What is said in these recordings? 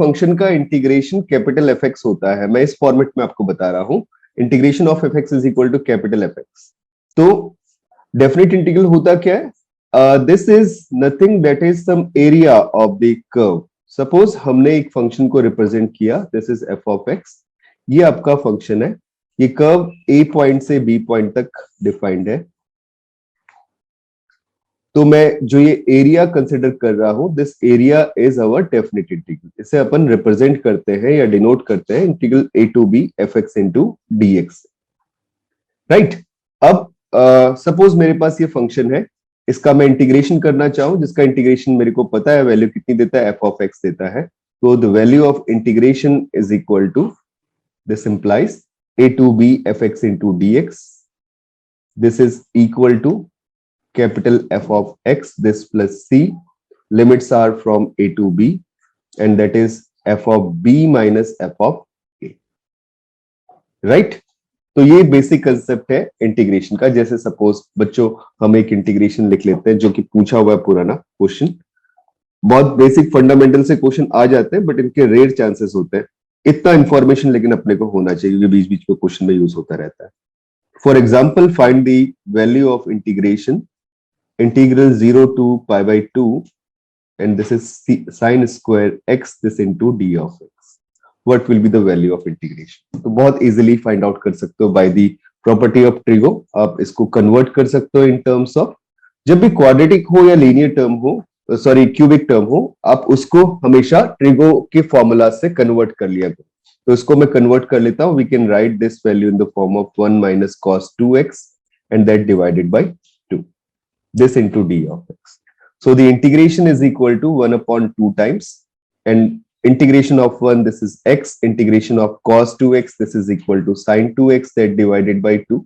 Function का integration capital F x होता है, मैं इस फॉर्मेट में आपको बता रहा हूं, integration of F x is equal to capital F X. तो डेफिनेट इंटीग्रल होता क्या है? This is nothing that is some area of the curve. Suppose हमने एक फंक्शन को रिप्रेजेंट किया, this is F of X, ये आपका फंक्शन है, ये कर्व ए पॉइंट से बी पॉइंट तक डिफाइंड है। तो मैं जो ये एरिया कंसिडर कर रहा हूं, this area is our definite integral. इसे अपन रिप्रेजेंट करते हैं या डिनोट करते हैं integral A to B F x into D X, right. अब सपोज मेरे पास ये फंक्शन है, इसका मैं इंटीग्रेशन करना चाहूं, जिसका इंटीग्रेशन मेरे को पता है वैल्यू कितनी देता है, एफ ऑफ एक्स देता है। तो the value of integration is equal to, this implies A to B F x into D X, this is equal to capital F of x, this plus c, limits are from a to b, and that is f of b minus f of a, right? तो ये basic concept है integration का। जैसे suppose बच्चों हम एक integration लिख लेते हैं जो कि पूछा हुआ है पुराना क्वेश्चन, बहुत बेसिक फंडामेंटल से क्वेश्चन आ जाते हैं बट इनके रेयर चांसेस होते हैं। इतना इंफॉर्मेशन लेकिन अपने को होना चाहिए, क्योंकि बीच बीच में क्वेश्चन में यूज होता रहता है। For example, find the value of integration integral 0 to pi by 2, and this is sine square x this into d of x. What will be the value of integration? तो बहुत easily find out कर सकते हो by the property of trigo। आप इसको convert कर सकते हो in terms of, जब भी quadratic हो या linear term हो, सॉरी cubic term हो, आप उसको हमेशा trigo के formula से convert कर लिया करो। तो इसको मैं convert कर लेता हूँ। We can write this value in the form of 1 minus cos 2x and that divided by this into d of x. So the integration is equal to 1 upon 2 times, and integration of 1, this is x, integration of cos 2x, this is equal to sin 2x, that divided by 2.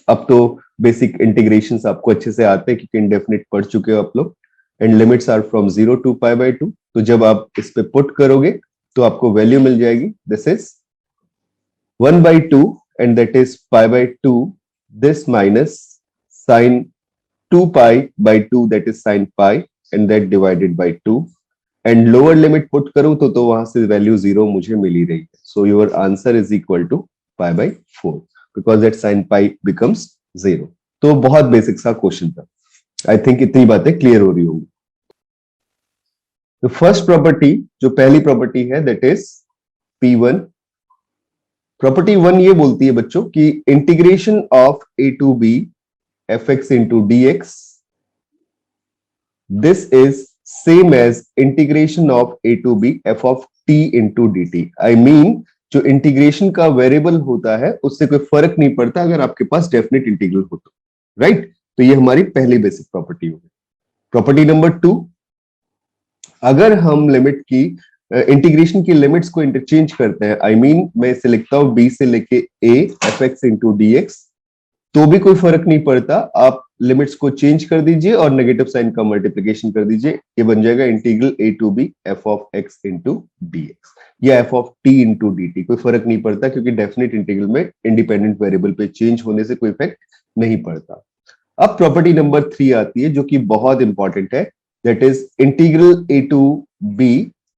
अब तो basic integrations आपको अच्छे से आते हैं क्योंकि indefinite पढ़ चुके हो आप लोग, and limits are from 0 to pi by 2। तो जब आप इस पे पुट करोगे तो आपको वैल्यू मिल जाएगी, this is 1 by 2 and that is pi by 2, this minus sin 2 pi by 2, that is sin pi, and that divided by 2, and lower limit put करूं तो वहां से वैल्यू 0 मुझे मिल ही रही है। So your answer is equal to pi by 4 because that sin pi becomes 0। तो बहुत basic सा क्वेश्चन था। आई थिंक इतनी बातें क्लियर हो रही होंगी। तो फर्स्ट प्रॉपर्टी, जो पहली प्रॉपर्टी है, दैट इज P1। प्रॉपर्टी 1 ये बोलती है बच्चों कि integration of a to b fx into dx, this is same as integration of a to b f of t into dt। I mean जो integration का वेरिएबल होता है उससे कोई फर्क नहीं पड़ता अगर आपके पास डेफिनेट इंटीग्रल हो तो, राइट। तो ये हमारी पहली बेसिक प्रॉपर्टी होगी। प्रॉपर्टी नंबर 2, अगर हम लिमिट की इंटीग्रेशन की लिमिट्स को इंटरचेंज करते हैं, आई मीन मैं इसे लिखता हूं b से लेके a F x into D x, तो भी कोई फर्क नहीं पड़ता, आप लिमिट्स को चेंज कर दीजिए और नेगेटिव साइन का मल्टीप्लिकेशन कर दीजिए, ये बन जाएगा integral A to B F of x into D x या f of t into d t. कोई फर्क नहीं पड़ता क्योंकि डेफिनेट इंटीग्रल में इंडिपेंडेंट वेरिएबल पे चेंज होने से कोई इफेक्ट नहीं पड़ता। अब प्रॉपर्टी नंबर 3 आती है जो कि बहुत इंपॉर्टेंट है, that is integral A to B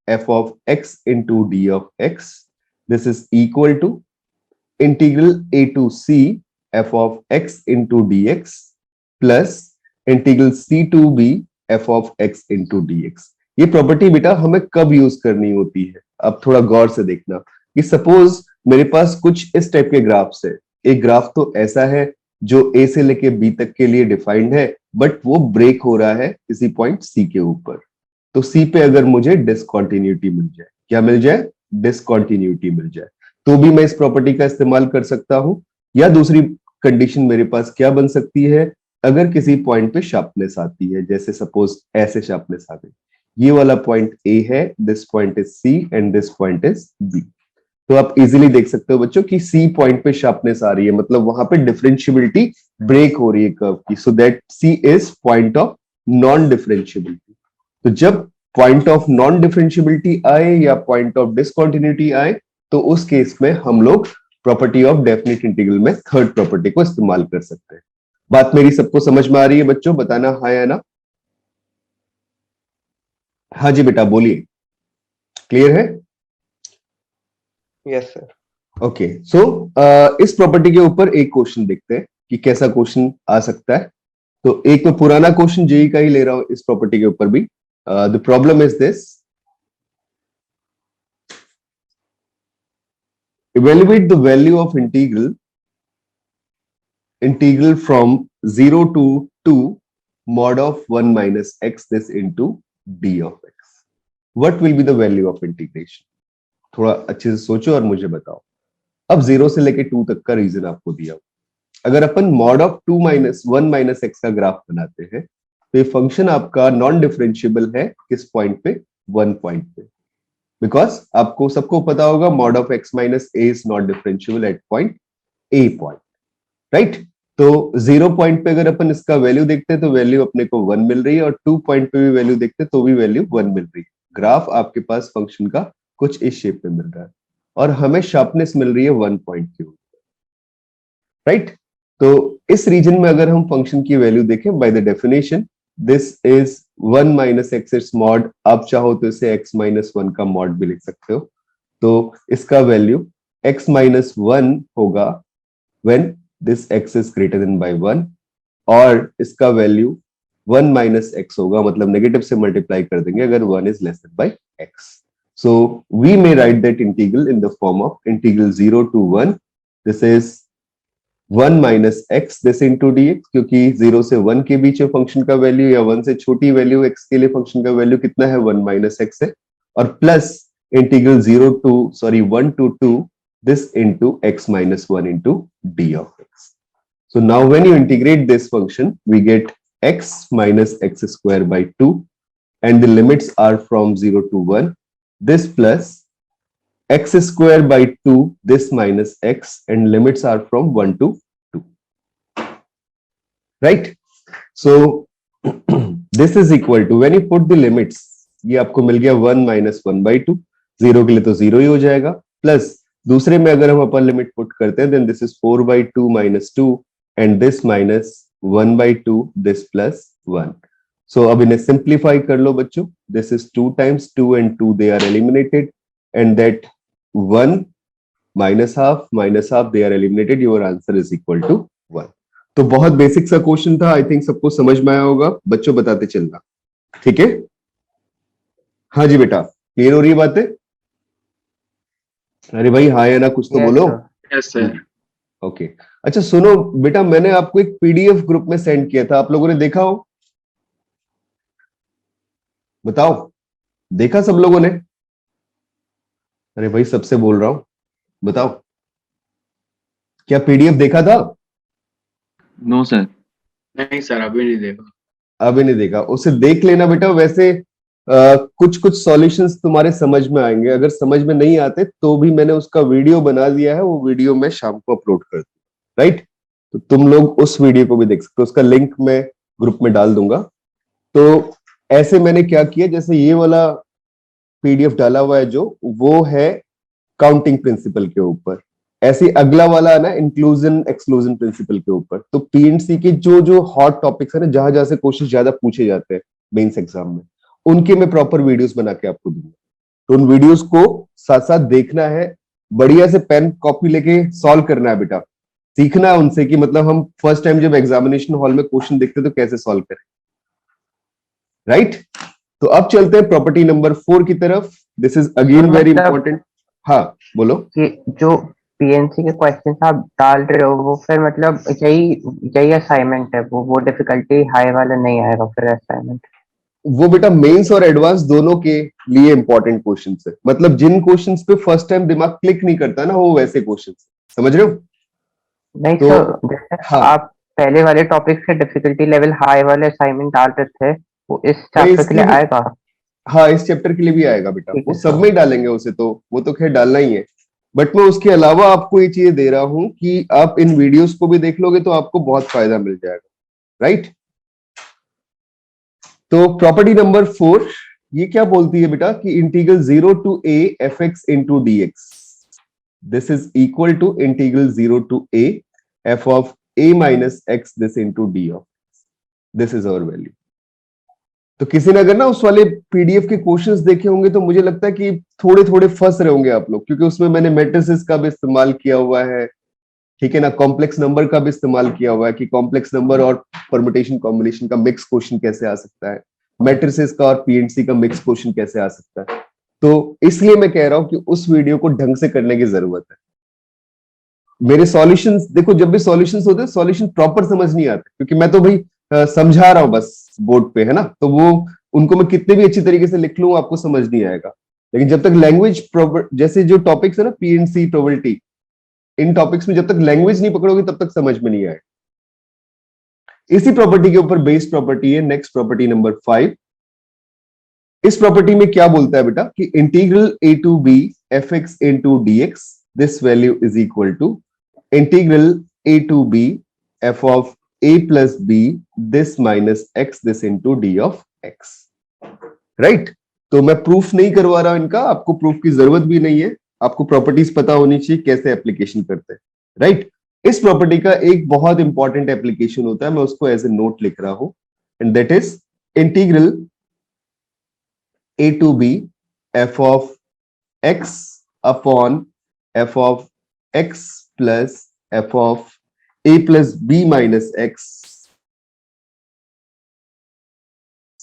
F of x into D of x, this is equal to integral A to C f of x into dx plus integral c to b f of x into dx। ये property बेटा हमें कब use करनी होती है, अब थोड़ा गौर से देखना कि सपोज मेरे पास कुछ इस टाइप के ग्राफ्स है। एक ग्राफ तो ऐसा है जो a से लेके b तक के लिए डिफाइंड है, बट वो ब्रेक हो रहा है किसी पॉइंट c के ऊपर। तो c पे अगर मुझे डिसकंटिन्यूटी मिल जाए, क्या मिल जाए, डिसकंटिन्यूटी मिल जाए, तो भी मैं इस प्रॉपर्टी का इस्तेमाल कर सकता हूं। या दूसरी कंडीशन मेरे पास क्या बन सकती है, अगर किसी पॉइंट पे शार्पनेस आती है, जैसे सपोज ऐसे शार्पनेस आ गई, ये वाला पॉइंट A है, this point is C and this point is B, तो आप इजीली देख सकते हो बच्चों कि C पॉइंट पे शार्पनेस आ रही है, मतलब वहां पे डिफरेंशियबिलिटी ब्रेक हो रही है कर्व की, so that C is point of non differentiability. तो जब पॉइंट ऑफ नॉन डिफरेंशियबिलिटी आए या पॉइंट ऑफ डिसकंटिन्यूटी आए, तो उस केस में हम लोग प्रॉपर्टी ऑफ डेफिनेट इंटीग्रल में थर्ड प्रॉपर्टी को इस्तेमाल कर सकते हैं। बात मेरी सबको समझ में आ रही है बच्चों, बताना हाँ या ना। हाँ जी बेटा बोलिए। क्लियर है? Yes sir. ओके, सो इस प्रॉपर्टी के ऊपर एक क्वेश्चन देखते हैं कि कैसा क्वेश्चन आ सकता है। तो एक तो पुराना क्वेश्चन जेई का ही ले रहा हूं इस प्रॉपर्टी के ऊपर भी। The problem is this, evaluate the value of integral from 0 to 2 mod of 1 minus x this into d of x. What will be the value of integration? थोड़ा अच्छे से सोचो और मुझे बताओ। अब 0 से लेके 2 तक का रीजन आपको दिया। अगर अपन mod of 2 minus 1 minus x का ग्राफ बनाते हैं तो ये फंक्शन आपका नॉन डिफरेंशिएबल है किस पॉइंट पे? 1 पॉइंट पे। बिकॉज आपको सबको पता होगा mod of x minus A is not differentiable eight point A point, right? तो 0 पॉइंट पे अगर अपन इसका वैल्यू देखते हैं तो वैल्यू अपने को 1 मिल रही है, और 2 पॉइंट पे भी वैल्यू देखते हैं तो भी वैल्यू 1 मिल रही है। ग्राफ आपके पास फंक्शन का कुछ इस शेप में मिल रहा है और हमें शार्पनेस मिल रही है 1 पॉइंट के ऊपर, राइट? तो इस रीजन में अगर हम फंक्शन की वैल्यू देखें, by the definition this is 1 minus x it's mod. आप चाहो तो इसे x माइनस 1 का मॉड भी लिख सकते हो। तो इसका वैल्यू x माइनस 1 होगा when this x is greater than by 1, और इसका वैल्यू 1 माइनस एक्स होगा, मतलब नेगेटिव से मल्टीप्लाई कर देंगे अगर 1 is less than by x। So we may write that integral in the form of integral 0 to 1, this is 1 minus x this into D X, क्योंकि 0 से 1 के बीच में फंक्शन का वैल्यू या 1 से छोटी वैल्यू x के लिए फंक्शन का वैल्यू कितना है? 1 माइनस एक्स है, और plus integral 1 to 2 this into x minus 1 into d of x. So now when you integrate this function, we get x minus x square by 2, and the limits are from 0 to 1. This plus x square by 2, this minus x, and limits are from 1 to 2. Right? So this is equal to, when you put the limits, ये आपको मिल गया 1 minus 1 by 2, 0 के लिए तो 0 ही हो जाएगा, plus दूसरे में अगर हम अपर लिमिट पुट करते हैं, then this is 4 by 2 minus 2, and this minus 1 by 2, this plus 1. So अब इन्हें सिंप्लीफाई कर लो बच्चों, this is 2 times 2 and 2 they are eliminated, and that 1 minus half they are eliminated, your answer is equal to 1. तो बहुत basic सा question था, I think सबको समझ में आया होगा। बच्चों बताते चलना, ठीक है? हाँ जी बेटा, क्लियर हो रही है बातें? अरे भाई हाँ या ना कुछ तो बोलो। Yes sir. ओके, अच्छा सुनो बेटा, मैंने आपको एक पीडीएफ ग्रुप में सेंड किया था, आप लोगों ने देखा हो? बताओ, देखा सब लोगों ने? अरे भाई सबसे बोल रहा हूं, बताओ, क्या पीडीएफ देखा था? No sir. नहीं सर, अभी नहीं देखा। अभी नहीं देखा, उसे देख लेना बेटा। वैसे कुछ कुछ सॉल्यूशंस तुम्हारे समझ में आएंगे, अगर समझ में नहीं आते तो भी मैंने उसका वीडियो बना दिया है, वो वीडियो मैं शाम को अपलोड कर दूंगा, राइट? तो तुम लोग उस वीडियो को भी देख सकते हो, उसका लिंक मैं ग्रुप में डाल दूंगा। तो ऐसे मैंने क्या किया, जैसे ये वाला पीडीएफ डाला हुआ है जो, वो है काउंटिंग प्रिंसिपल के ऊपर, ऐसे अगला वाला है ना इंक्लूजन एक्सक्लूजन प्रिंसिपल के ऊपर। तो पीएनसी के जो जो हॉट टॉपिक्स है ना, जहां जहां से क्वेश्चन ज्यादा पूछे जाते हैं मेंस एग्जाम में, उनके मैं प्रॉपर वीडियोस बना के आपको दूंगा। तो उन वीडियोस को साथ साथ देखना है, बढ़िया से पेन कॉपी लेके सॉल्व करना है बेटा, सीखना है उनसे कि मतलब हम फर्स्ट टाइम जब एग्जामिनेशन हॉल में क्वेश्चन देखते तो कैसे सॉल्व करें, राइट? तो अब चलते हैं प्रॉपर्टी नंबर 4 की तरफ। This is again very important. हाँ बोलो। कि जो पीएनसी के क्वेश्चन आप डाल रहे हो वो फिर मतलब यही असाइनमेंट है, वो डिफिकल्टी हाई वाला नहीं आएगा फिर असाइनमेंट? वो बेटा मेंस और एडवांस दोनों के लिए इंपॉर्टेंट क्वेश्चंस है, मतलब जिन क्वेश्चंस पे फर्स्ट टाइम दिमाग क्लिक नहीं करता ना, वो वैसे क्वेश्चंस, समझ रहे हो? नहीं तो जैसे हाँ, आप पहले वाले टॉपिक के डिफिकल्टी लेवल हाई वाले असाइनमेंट डाल रहे थे, वो इस चैप्टर के लिए आएगा? हाँ इस चैप्टर के लिए भी आएगा बेटा, वो सब में डालेंगे उसे, तो वो तो खैर डालना ही है। बट मैं उसके अलावा आपको ये चीज दे रहा हूं कि आप इन वीडियोस को भी देख लोगे तो आपको बहुत फायदा मिल जाएगा, राइट? तो प्रॉपर्टी नंबर 4 ये क्या बोलती है बेटा कि integral 0 to a fx into dx, this is equal to integral 0 to a f of a minus x this into d of x. This is our value. तो किसी ने अगर ना उस वाले पीडीएफ के क्वेश्चंस देखे होंगे तो मुझे लगता है कि थोड़े थोड़े फंस रहे होंगे आप लोग, क्योंकि उसमें मैंने मैट्रिसेस का भी इस्तेमाल किया हुआ है, ठीक है ना, कॉम्प्लेक्स नंबर का भी इस्तेमाल किया हुआ है कि कॉम्प्लेक्स नंबर और परमुटेशन कॉम्बिनेशन का मिक्स क्वेश्चन कैसे आ सकता है, मैट्रिसेस का और पीएनसी का मिक्स क्वेश्चन कैसे आ सकता है। तो इसलिए मैं कह रहा हूं कि उस वीडियो को ढंग से करने की जरूरत है। मेरे सॉल्यूशंस देखो, जब भी सॉल्यूशंस होते हैं सॉल्यूशन प्रॉपर समझ नहीं आते, क्योंकि मैं तो भाई समझा रहा हूं बस बोर्ड पे, है ना, तो वो उनको मैं कितने भी अच्छी तरीके से लिख लूं आपको समझ नहीं आएगा। लेकिन जब तक लैंग्वेज जैसे जो टॉपिक्स है ना, पीएनसी, प्रोबेबिलिटी, इन टॉपिक्स में जब तक लैंग्वेज नहीं पकड़ोगे तब तक समझ में नहीं आएगा। इसी प्रॉपर्टी के ऊपर बेस्ड प्रॉपर्टी है नेक्स्ट प्रॉपर्टी नंबर 5। इस प्रॉपर्टी में क्या बोलता है बेटा कि integral a to b fx into dx, this value is equal to integral a to b f of a plus b this minus x this into d of x, right. तो मैं proof नहीं करवा रहा हूं इनका, आपको proof की जरूरत भी नहीं है, आपको प्रॉपर्टीज पता होनी चाहिए कैसे एप्लीकेशन करते हैं, राइट। इस प्रॉपर्टी का एक बहुत इंपॉर्टेंट एप्लीकेशन होता है, मैं उसको एज ए नोट लिख रहा हूं, and that is integral a to b f of x upon f of x plus f of a plus b minus x,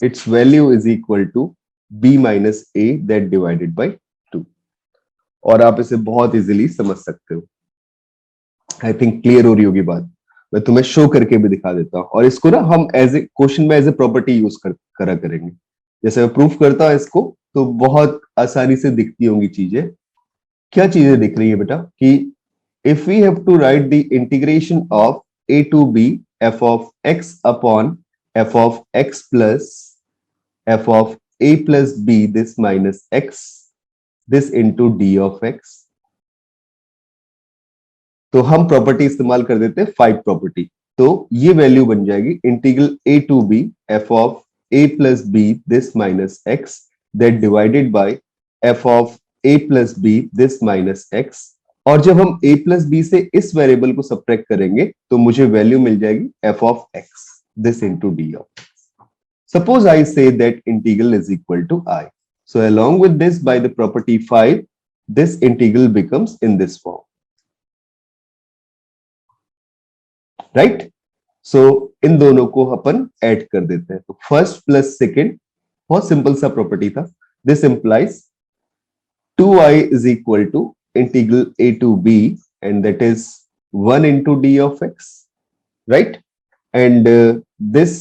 its value is equal to b minus a that divided by 2। और आप इसे बहुत easily समझ सकते हो, I think clear हो रही होगी बात। मैं तुम्हें शो करके भी दिखा देता हूं, और इसको ना हम एज ए क्वेश्चन में एज ए प्रॉपर्टी यूज करा करेंगे। जैसे मैं प्रूफ करता हूं इसको तो बहुत आसानी से दिखती होंगी चीजें। क्या चीजें दिख रही है बेटा कि if we have to write the integration of a to b f of x upon f of x plus f of a plus b this minus x this into d of x, तो हम property इस्तेमाल कर देते हैं 5 property. तो ये value बन जाएगी integral a to b f of a plus b this minus x that divided by f of a plus b this minus x, और जब हम a plus b से इस वेरिएबल को सब्ट्रैक्ट करेंगे तो मुझे वैल्यू मिल जाएगी f of x this into d of x। Suppose I say that integral is equal to I, so along with this by the property 5 this integral becomes in this form, right? So इन दोनों को अपन add कर देते हैं, तो first plus second बहुत simple सा property था। This implies 2i is equal to integral a to b and that is 1 into d of x, right? And this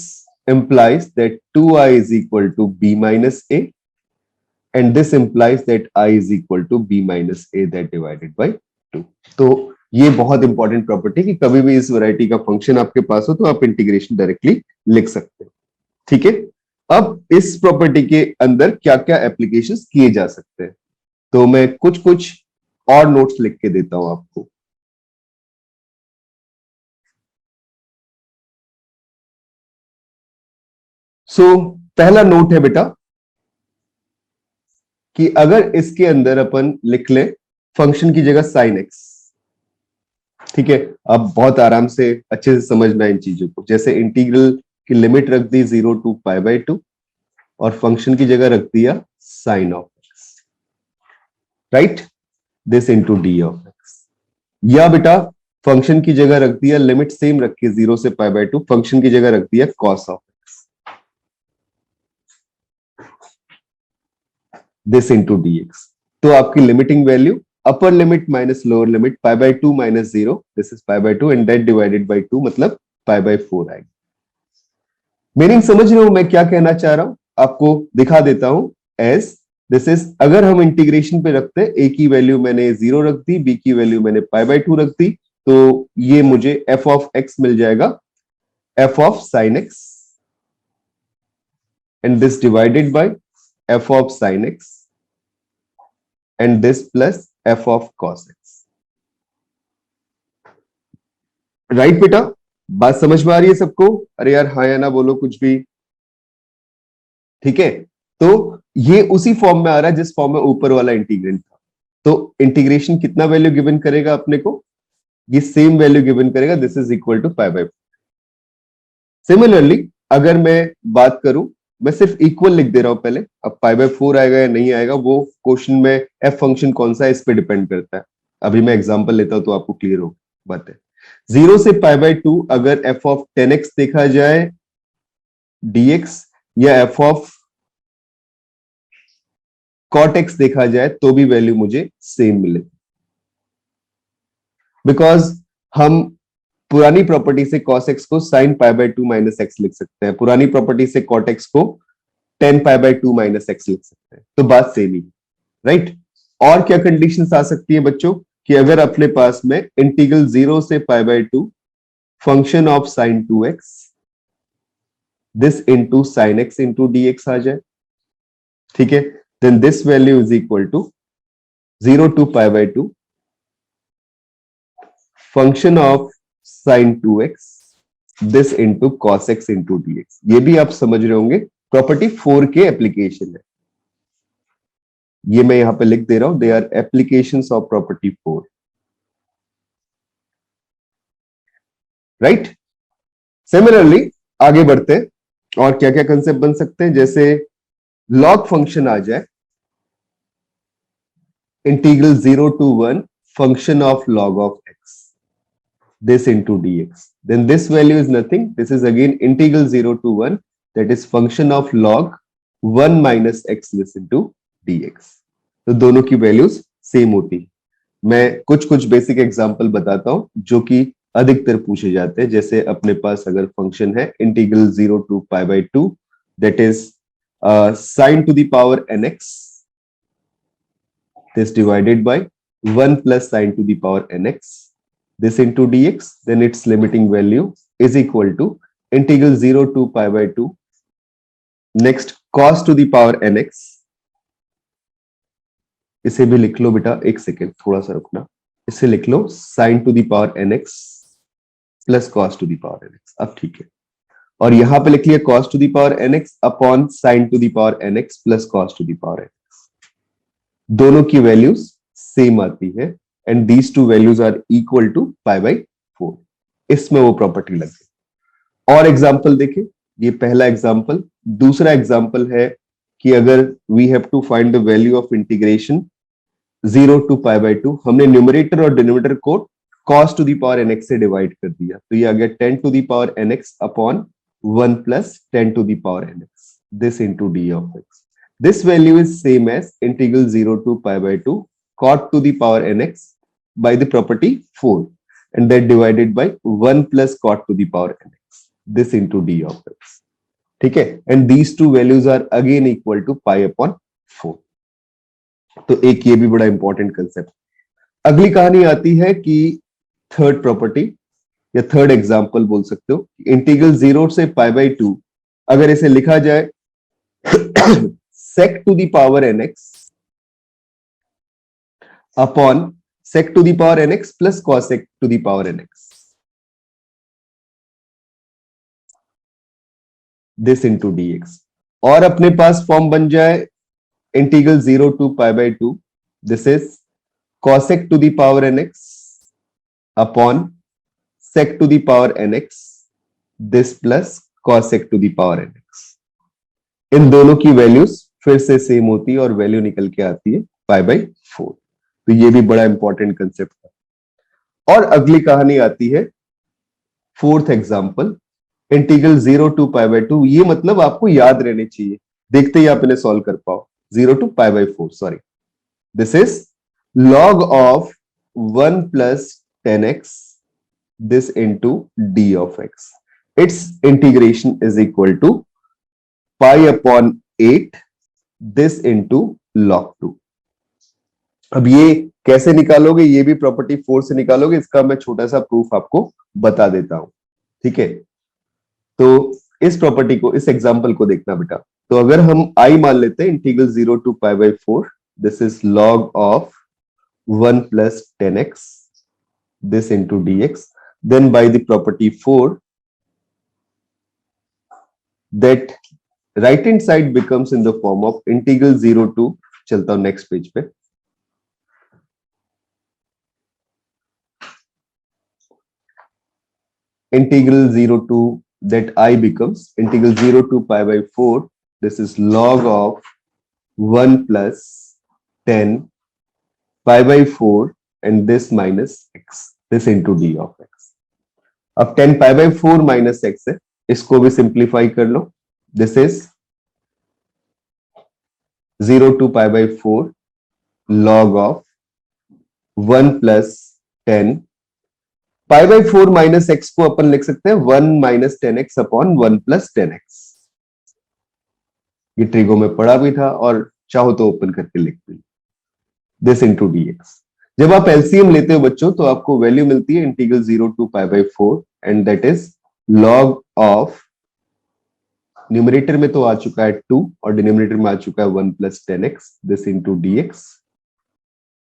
implies that 2i is equal to b minus a and this implies that I is equal to b minus a that divided by 2। तो ये बहुत important property कि कभी भी इस variety का function आपके पास हो तो आप इंटीग्रेशन डायरेक्टली लिख सकते हो, ठीक है। अब इस प्रॉपर्टी के अंदर क्या क्या एप्लीकेशंस किए जा सकते हैं, तो मैं कुछ कुछ और नोट्स लिख के देता हूं आपको। पहला नोट है बेटा कि अगर इसके अंदर अपन लिख ले फंक्शन की जगह साइन एक्स, ठीक है। अब बहुत आराम से अच्छे से समझना इन चीजों को, जैसे इंटीग्रल की लिमिट रख दी 0 to π/2 और फंक्शन की जगह रख दिया sine of x, right, this into D of X. या बेटा फंक्शन की जगह रख दिया, लिमिट सेम रख के 0 से π/2, फंक्शन की जगह रख दिया cos of x, this into dx। तो आपकी limiting value upper limit minus lower limit π/2 minus 0, this is π/2 and that divided by 2 मतलब π/4 आएगी। मीनिंग समझ रहे हो मैं क्या कहना चाह रहा हूं, आपको दिखा देता हूं एज दिस इज। अगर हम इंटीग्रेशन पे रखते हैं, ए की वैल्यू मैंने 0 रख दी, बी की वैल्यू मैंने π/2 रख दी, तो ये मुझे f ऑफ x मिल जाएगा, f of sin x and this divided bye f of sin x and this plus f of cos x, right बेटा। बात समझ में आ रही है सबको? अरे यार हाँ या ना बोलो कुछ भी, ठीक है। तो ये उसी फॉर्म में आ रहा है जिस फॉर्म में ऊपर वाला इंटीग्रेंट था। तो इंटीग्रेशन कितना वैल्यू गिवन करेगा अपने को, ये सेम वैल्यू गिवन करेगा, this is equal to π/4। Similarly अगर मैं बात करूं मैं सिर्फ इक्वल लिख दे रहा हूं पहले, अब पाई बाय 4 आएगा या नहीं आएगा वो क्वेश्चन में एफ फंक्शन कौन सा है इस पे डिपेंड करता है। अभी मैं एग्जांपल लेता हूं तो आपको क्लियर हो बात है। 0 से पाई बाय 2 अगर एफ ऑफ 10x देखा जाए dx या एफ ऑफ cot x देखा जाए तो भी वैल्यू मुझे सेम मिले, बिकॉज हम पुरानी प्रॉपर्टी से cos x को sin pi by 2 minus x लिख सकते हैं, पुरानी प्रॉपर्टी से cot x को tan pi by 2 minus x लिख सकते हैं, तो बात सेम ही, राइट। और क्या कंडीशंस आ सकती है बच्चों कि अगर अपने पास में इंटीग्रल 0 से pi by 2 function of sin 2x this into sin x into dx आ जाए, ठीक है, then this value is equal to 0 to pi by 2 function of sin 2x this into cos x into dx। ये भी आप समझ रहे होंगे प्रॉपर्टी 4 के एप्लीकेशन है, ये मैं यहां पे लिख दे रहा हूं, they are applications of property 4, right. Similarly आगे बढ़ते हैं, और क्या क्या कंसेप्ट बन सकते हैं, जैसे लॉग फंक्शन आ जाए, integral 0 to 1 function of log of x this into dx, then this value is nothing, this is again integral 0 to 1 that is function of log 1 minus x this into dx। तो दोनों की values same होती है। मैं कुछ कुछ basic example बताता हूं जो कि अधिकतर पूछे जाते हैं, जैसे अपने पास अगर फंक्शन है integral 0 to pi by 2 that is sin to the power nx this divided by 1 plus sin to the power nx this into dx, then its limiting value is equal to integral 0 to pi by 2 next cos to the power nx, इसे भी लिख लो बेटा, एक second थोड़ा सा रुकना, इसे लिख लो sin to the power nx plus cos to the power nx, अब ठीक है, और यहां पे लिख लिया cos to the power nx upon sin to the power nx plus cos to the power nx, दोनों की वैल्यूज सेम आती है and these two values are equal to pi by 4, इसमें वो प्रॉपर्टी लग गई। और एग्जांपल देखें, ये पहला एग्जांपल, दूसरा एग्जांपल है कि अगर we have to find the value of integration 0 to pi by 2, हमने न्यूमरेटर और डिनोमिनेटर को cos to the power nx से डिवाइड कर दिया, तो ये आ गया 10 to the power nx upon 1 plus 10 to the power nx this into d of x। This value is same as integral 0 to pi by 2 cot to the power nx by the property 4 and that divided by 1 plus cot to the power nx this into d of x, ठीक है, and these two values are again equal to pi upon 4। तो एक ये भी बड़ा important concept. अगली कहानी आती है कि थर्ड प्रॉपर्टी या थर्ड एग्जांपल बोल सकते हो, इंटीग्रल 0 से पाई बाय 2 अगर इसे लिखा जाए sec to the power nx upon sec to the power nx plus cosec to the power nx this into dx, और अपने पास फॉर्म बन जाए integral 0 to pi by 2 this is cosec to the power nx upon sec to the power nx this plus cosec to the power nx, इन दोनों की values फिर से same होती है और वैल्यू निकल के आती है पाई बाय 4। तो ये भी बड़ा इंपॉर्टेंट कंसेप्ट है। और अगली कहानी आती है fourth example, integral 0 to pi by 2, ये मतलब आपको याद रहने चाहिए, देखते ही आप इन्हें सॉल्व कर पाओ। 0 to pi by 4, sorry, this is log of 1 plus 10x this into d of x, its integration is equal to pi upon 8 this into log 2। अब ये कैसे निकालोगे, ये भी प्रॉपर्टी 4 से निकालोगे, इसका मैं छोटा सा प्रूफ आपको बता देता हूं, ठीक है। तो इस प्रॉपर्टी को, इस एग्जांपल को देखना बेटा, तो अगर हम i मान लेते हैं integral 0 to pi by 4 this is log of 1 plus 10x this into dx, then by the property 4 that right hand side becomes in the form of integral 0 to, चलता हूं नेक्स्ट पेज पे, integral 0 to that i becomes integral 0 to pi by 4 this is log of 1 plus 10 pi by 4 and this minus x, this into d of x. अब 10 pi by 4 minus x है, इसको भी simplify कर लो. This is 0 to pi by 4 log of 1 plus 10 pi by 4 minus x को अपन लिख सकते हैं 1 minus 10x upon 1 plus 10x. ये ट्रिगो में पढ़ा भी था और चाहो तो ओपन करके लिख भी. This into dx. जब आप एलसीएम लेते हो बच्चों तो आपको वैल्यू मिलती है integral 0 to pi by 4 and that is log of, numerator में तो आ चुका है 2 और डिनोमिनेटर में आ चुका है 1 plus 10x, this into dx.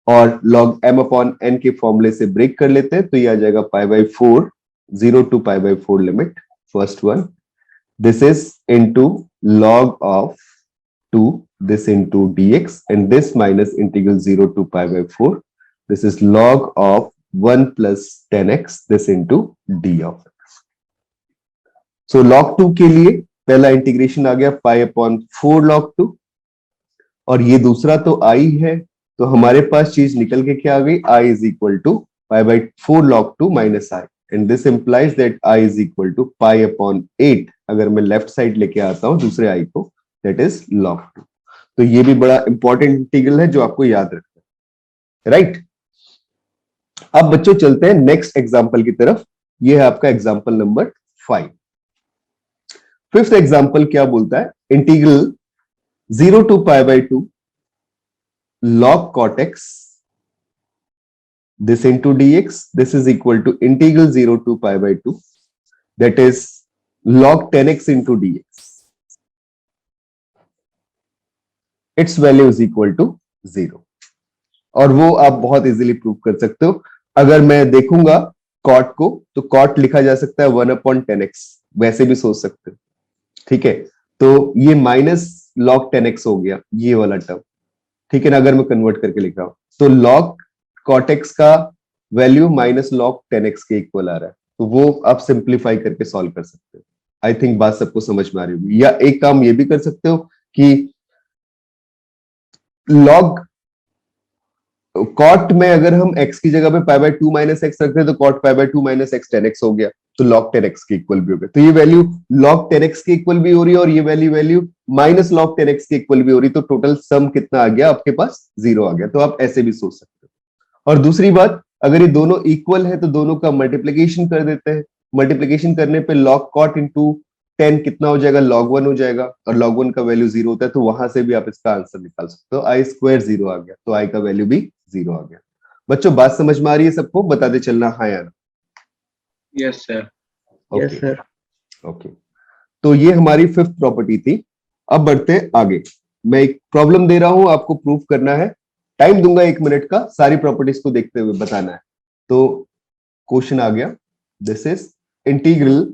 और लॉग m अपॉन n के फॉर्मूले से ब्रेक कर लेते हैं तो ये आ जाएगा pi by 4, 0 to pi by 4 limit, first one. This is into log of 2, this into dx, and this minus integral 0 to pi by 4. This is log of 1 plus 10x, this into d of x. So log 2 के लिए पहला integration आ गया pi upon 4 log 2 और ये दूसरा तो i है, तो हमारे पास चीज निकल के क्या आ गई, i is equal to pi by 4 log 2 minus i, and this implies that i is equal to pi upon 8. अगर मैं लेफ्ट साइड लेके आता हूं दूसरे i को, that is log 2. तो ये भी बड़ा इंपॉर्टेंट इंटीग्रल है जो आपको याद रखना है, राइट? अब बच्चों चलते हैं नेक्स्ट एग्जांपल की तरफ. ये है आपका एग्जांपल नंबर 5. फिफ्थ एग्जांपल क्या बोलता है, integral 0 to pi by 2 log cot x, this into dx, this is equal to integral 0 to pi by 2, that is log 10x into dx. Its value is equal to 0. और वो आप बहुत easily prove कर सकते हो. अगर मैं देखूंगा cot को तो cot लिखा जा सकता है 1 upon 10x, वैसे भी सोच सकते हो, ठीक है? तो ये माइनस log 10x हो गया ये वाला टर्म, ठीक है ना? अगर मैं कन्वर्ट करके लिख रहा हूं तो log cot x का वैल्यू माइनस log 10x के इक्वल आ रहा है, तो वो आप सिंप्लीफाई करके सॉल्व कर सकते हो. आई थिंक बात सबको समझ में आ रही होगी. या एक काम ये भी कर सकते हो कि log cot में अगर हम x की जगह पे पाई बाय 2 माइनस एक्स रखते हैं तो cot pi by 2 minus x 10x हो गया, तो log 10x के इक्वल भी हो गया. तो ये वैल्यू log 10x के इक्वल भी हो रही है और ये वैल्यू माइनस log 10x के इक्वल भी हो रही है, तो टोटल सम कितना आ गया आपके पास, 0 आ गया. तो आप ऐसे भी सोच सकते हो. और दूसरी बात, अगर ये दोनों इक्वल है तो दोनों का मल्टीप्लीकेशन कर देते हैं. मल्टीप्लीकेशन करने पे log cot इंटू 10 कितना हो जाएगा, log 1 हो जाएगा, और log 1 का वैल्यू 0 होता है, तो वहां से भी आप इसका आंसर निकाल सकते हो. i स्क्वायर 0 आ गया, तो i का वैल्यू भी 0 आ गया. बच्चों बात समझ में आ रही है सबको? बताते चलना हाँ या ना. Yes sir. Yes sir. Okay, तो ये हमारी फिफ्थ प्रॉपर्टी थी. अब बढ़ते हैं आगे. मैं एक प्रॉब्लम दे रहा हूं, आपको प्रूव करना है. टाइम दूंगा 1 मिनट का, सारी प्रॉपर्टीज को देखते हुए बताना है. तो क्वेश्चन आ गया, this is integral,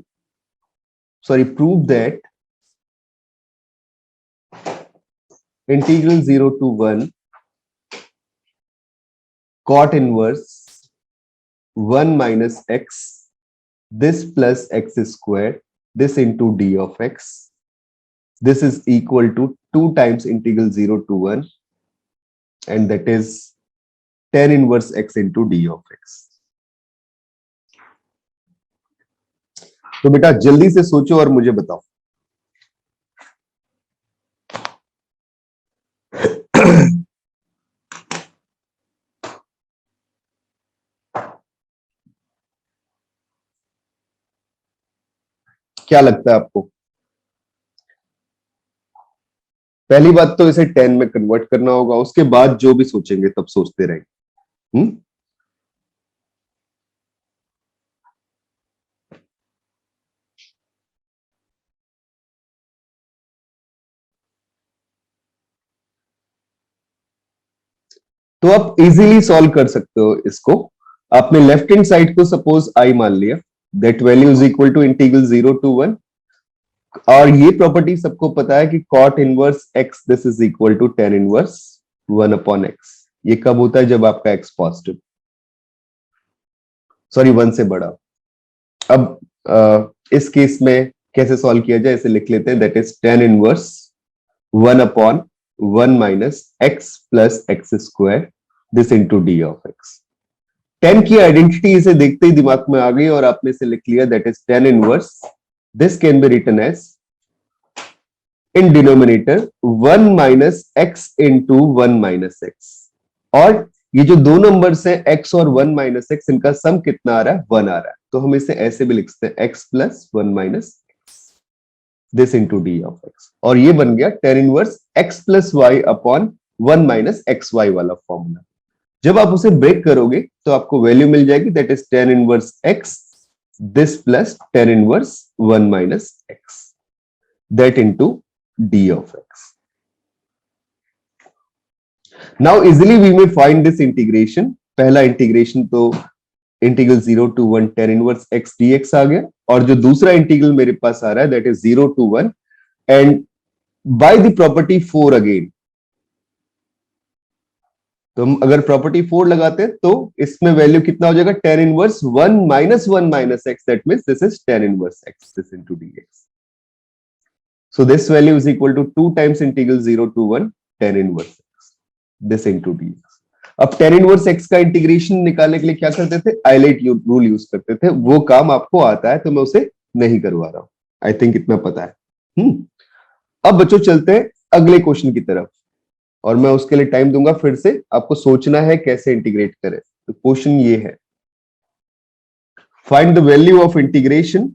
sorry, prove that integral 0 to 1 cot inverse 1 minus x, this plus x square, this into d of x, this is equal to 2 times integral 0 to 1, and that is tan inverse x into d of x. तो बेटा जल्दी से सोचो और मुझे बताओ. क्या लगता है आपको? पहली बात तो इसे 10 में कन्वर्ट करना होगा, उसके बाद जो भी सोचेंगे तब सोचते रहेंगे. तो आप इजीली सॉल्व कर सकते हो इसको. आपने लेफ्ट हैंड साइड को सपोज i मान लिया, that value is equal to integral 0 to 1, और ये प्रॉपर्टी सबको पता है कि cot inverse x, this is equal to tan inverse 1 upon x. ये कब होता है? जब आपका x पॉजिटिव, सॉरी 1 से बड़ा. अब इस केस में कैसे सॉल्व किया जाए, इसे लिख लेते हैं, that is tan inverse 1 upon 1 minus x plus x square this into d of x. tan की आइडेंटिटी इसे देखते ही दिमाग में आ गई और आपने इसे लिख लिया, that is tan inverse. This can be written as in denominator 1 minus x into 1 minus x. और ये जो दो नंबर्स हैं x और 1 minus x, इनका सम कितना आ रहा है? 1 आ रहा है. तो हम इसे ऐसे भी लिख सकते हैं x plus 1 minus x this into d of x. और ये बन गया tan inverse x plus y upon 1 minus xy वाला फॉर्मूला. जब आप उसे ब्रेक करोगे तो आपको वैल्यू मिल जाएगी, that is tan inverse x this plus tan inverse 1 minus x that into d of x. Now easily we may find this integration. पहला integration तो integral 0 to 1 tan inverse x dx आ गया, और जो दूसरा integral मेरे पास आ रहा है that is 0 to 1 and bye the property 4 again. तो हम अगर प्रॉपर्टी 4 लगाते हैं तो इसमें वैल्यू कितना हो जाएगा? tan inverse 1 minus 1 minus x, that means this is tan inverse x this into dx. So this value is equal to 2 times integral 0 to 1 tan inverse x this into dx. अब tan inverse x का integration निकालने के लिए क्या करते थे? Islet rule use करते थे. वो काम आपको आता है तो मैं उसे नहीं करवा रहा हूं. आई थिंक इतना पता है. अब बच्चों चलते हैं अगले क्वेश्चन की तरफ, और मैं उसके लिए टाइम दूंगा. फिर से आपको सोचना है कैसे इंटीग्रेट करें. तो क्वेश्चन ये है, find the value of integration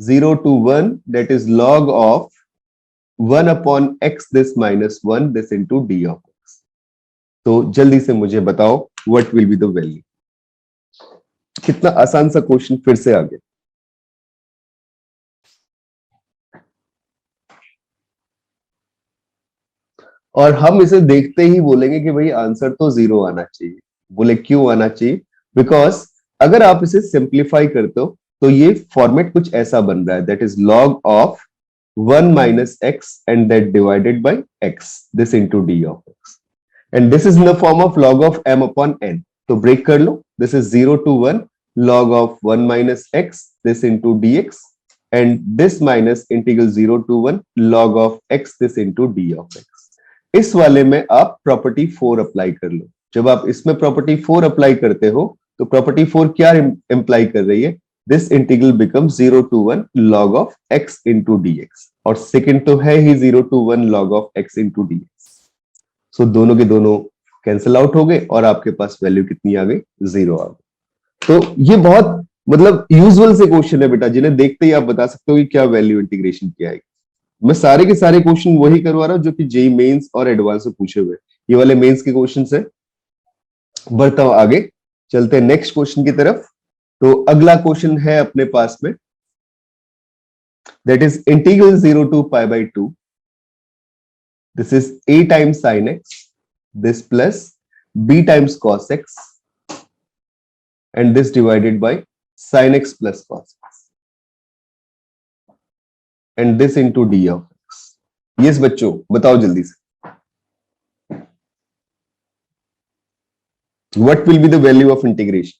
0 to 1 that is log of 1 upon x this minus 1 this into d of x. तो जल्दी से मुझे बताओ what will be the value. कितना आसान सा क्वेश्चन फिर से आ गया. और हम इसे देखते ही बोलेंगे कि भाई आंसर तो 0 आना चाहिए. बोले क्यों आना चाहिए? बिकॉज अगर आप इसे सिंप्लीफाई करते हो तो ये फॉर्मेट कुछ ऐसा बन रहा है, that is log of 1 minus x and that divided by x this into d of x, and this is in the form of log of m upon n. तो ब्रेक कर लो. this is 0 to 1 log of 1 minus x this into dx and this minus integral 0 to 1 log of x this into d of x. इस वाले में आप property 4 apply कर लो. जब आप इसमें प्रॉपर्टी 4 अप्लाई करते हो तो प्रॉपर्टी 4 क्या इंप्लाई कर रही है? This integral becomes 0 to 1 log of x into dx, और सेकंड तो है ही 0 to 1 log of x into dx. सो दोनों के दोनों कैंसिल आउट हो गए और आपके पास वैल्यू कितनी आ गई? 0 आ गई. तो ये बहुत मतलब यूजुअल से क्वेश्चन है बेटा, जिन्हें देखते ही आप बता सकते हो कि क्या वैल्यू इंटीग्रेशन की आएगी. मैं सारे के सारे क्वेश्चन वही करवा रहा हूं जो कि जेई मेंस और एडवांस में पूछे हुए. ये वाले मेंस के क्वेश्चन है. बढ़ता हूं आगे, चलते हैं नेक्स्ट क्वेश्चन की तरफ. तो अगला क्वेश्चन है अपने पास में, that is integral 0 to pi by 2. This is a times sin x this plus b times cos x and this divided by sin x plus cos x and this into d of x. Yes बच्चों बताओ जल्दी से, what will be the value of integration?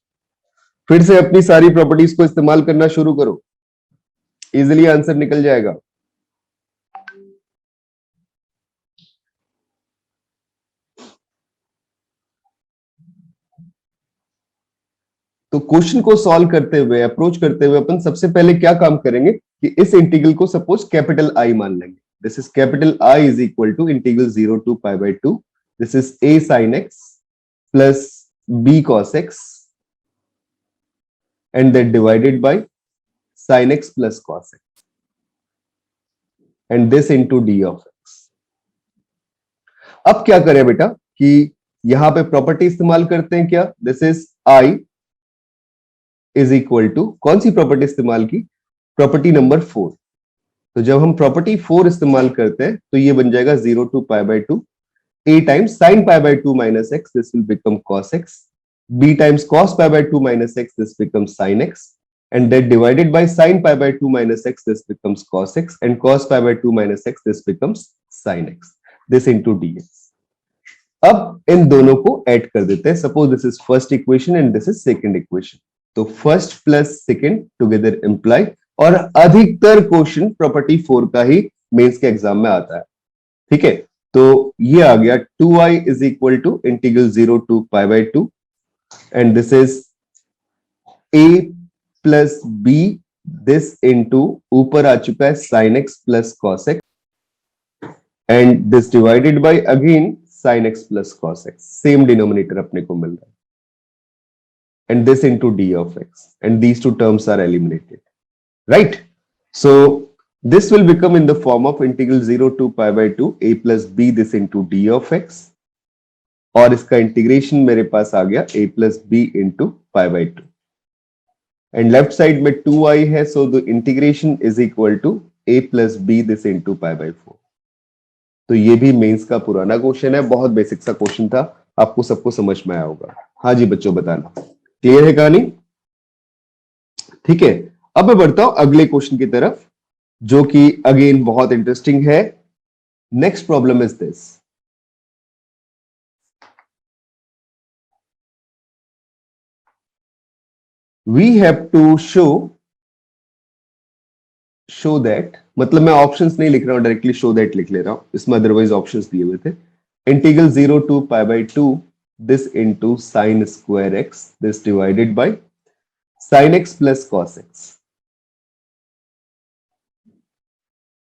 फिर से अपनी सारी properties को इस्तेमाल करना शुरू करो, इजीली आंसर निकल जाएगा. तो क्वेश्चन को सॉल्व करते हुए, अप्रोच करते हुए अपन सबसे पहले क्या काम करेंगे कि इस इंटीग्रल को सपोज कैपिटल आई मान लेंगे. This is capital I is equal to integral 0 to pi by 2. This is a sin x plus b cos x and that divided by sin x plus cos x and this into d of x. अब क्या करें बेटा कि यहां पे property इस्तेमाल करते हैं क्या? This is i is equal to, कौन सी प्रॉपर्टी इस्तेमाल की? Property number 4. तो जब हम प्रॉपर्टी 4 इस्तेमाल करते हैं तो ये बन जाएगा 0 to pi by 2 a times sin pi by 2 minus x, this will become cos x, b times cos pi by 2 minus x, this becomes sin x, and that divided by sin pi by 2 minus x, this becomes cos x, and cos pi by 2 minus x, this becomes sin x, this into dx. अब इन दोनों को add कर देते हैं. Suppose this is first equation and this is second equation. तो first plus second together imply, और अधिकतर question property 4 का ही मेंस के एग्जाम में आता है. ठीक है, तो ये आ गया 2i is equal to integral 0 to pi by 2 and this is a plus b, this into ऊपर आ चुका है sin x plus cos x and this divided by again sin x plus cos x, same denominator अपने को मिल रहा है, and this into d of x, and these two terms are eliminated, right? So this will become in the form of integral 0 to pi by 2 a plus b this into d of x, और इसका integration मेरे पास आ गया a plus b into pi by 2 and left side में 2i है, so the integration is equal to a plus b this into pi by 4. तो ये भी मेंस का पुराना क्वेश्चन है, बहुत बेसिक सा क्वेश्चन था, आपको सबको समझ में आया होगा। हाँ जी बच्चों बताना, क्लियर है कहानी? ठीक है, अब मैं बढ़ता हूं अगले क्वेश्चन की तरफ जो कि अगेन बहुत इंटरेस्टिंग है। Next problem is this, we have to show that, मतलब मैं ऑप्शंस नहीं लिख रहा हूं, डायरेक्टली शो दैट लिख ले रहा हूं, इसमें अदरवाइज ऑप्शंस दिए हुए थे। Integral 0 to pi by 2 this into sine square x this divided by sin x plus cos x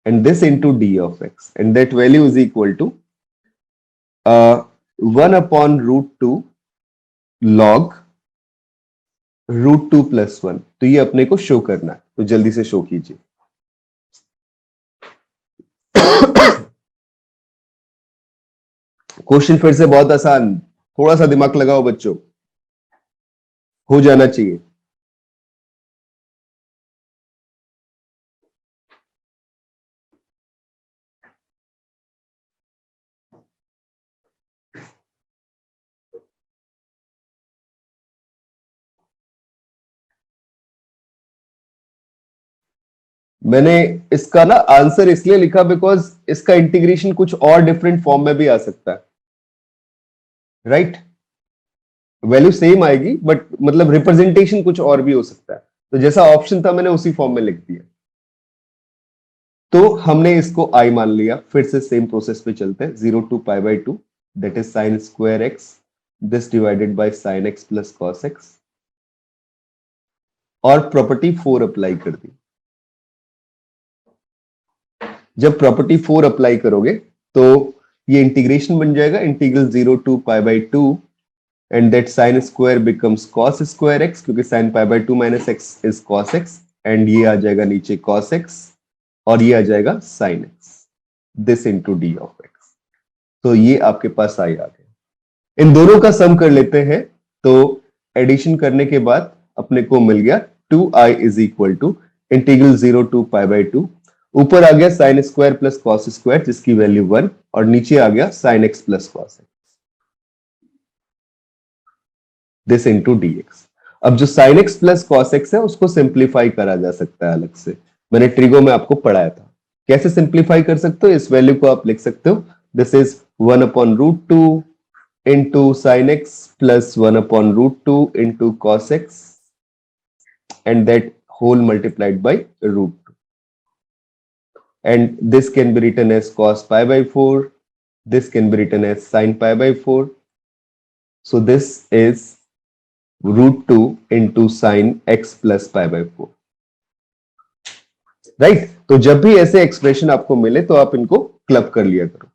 and this into d of x, and that value is equal to 1 upon root 2 log root 2 plus 1। तो ये अपने को show करना है, तो जल्दी से show कीजिए। क्वेश्चन फिर से बहुत आसान, थोड़ा सा दिमाग लगाओ बच्चों, हो जाना चाहिए। मैंने इसका ना आंसर इसलिए लिखा बिकॉज इसका इंटीग्रेशन कुछ और डिफरेंट फॉर्म में भी आ सकता है, राइट? वैल्यू सेम आएगी बट मतलब रिप्रेजेंटेशन कुछ और भी हो सकता है, तो जैसा ऑप्शन था मैंने उसी फॉर्म में लिख दिया। तो हमने इसको i मान लिया, फिर से सेम प्रोसेस पे चलते हैं। 0 to pi by 2 that is sine square x this divided by sine x plus cos x, और प्रॉपर्टी 4 अप्लाई कर दी। जब प्रॉपर्टी 4 अप्लाई करोगे तो ये इंटीग्रेशन बन जाएगा integral 0 to pi by 2 and that sine square becomes cos square x, क्योंकि sine pi by 2 minus x is cos x, and ये आ जाएगा नीचे कॉस एक्स और ये आ जाएगा sine x this into D of x. तो ये आपके पास आई आ गया। इन दोनों का सम कर लेते हैं, तो एडिशन करने के बाद अपने को मिल गया 2i is equal to integral 0 to pi by 2, ऊपर आ गया sine square plus cos square जिसकी वैल्यू 1, और नीचे आ गया sine x plus cos x this into dx. अब जो sine x plus cos x है उसको सिंप्लीफाई करा जा सकता है अलग से, मैंने ट्रिगो में आपको पढ़ाया था। कैसे सिंप्लीफाई कर सकते हो? इस वैल्यू को आप लिख सकते हो, this is 1 upon root 2 into sine x plus 1 upon root 2 into cos x and that whole multiplied by root 2, and this can be written as cos pi by 4, this can be written as sin pi by 4, so this is root 2 into sin x plus pi by 4, right? तो जब भी ऐसे expression आपको मिले तो आप इनको club कर लिया करो,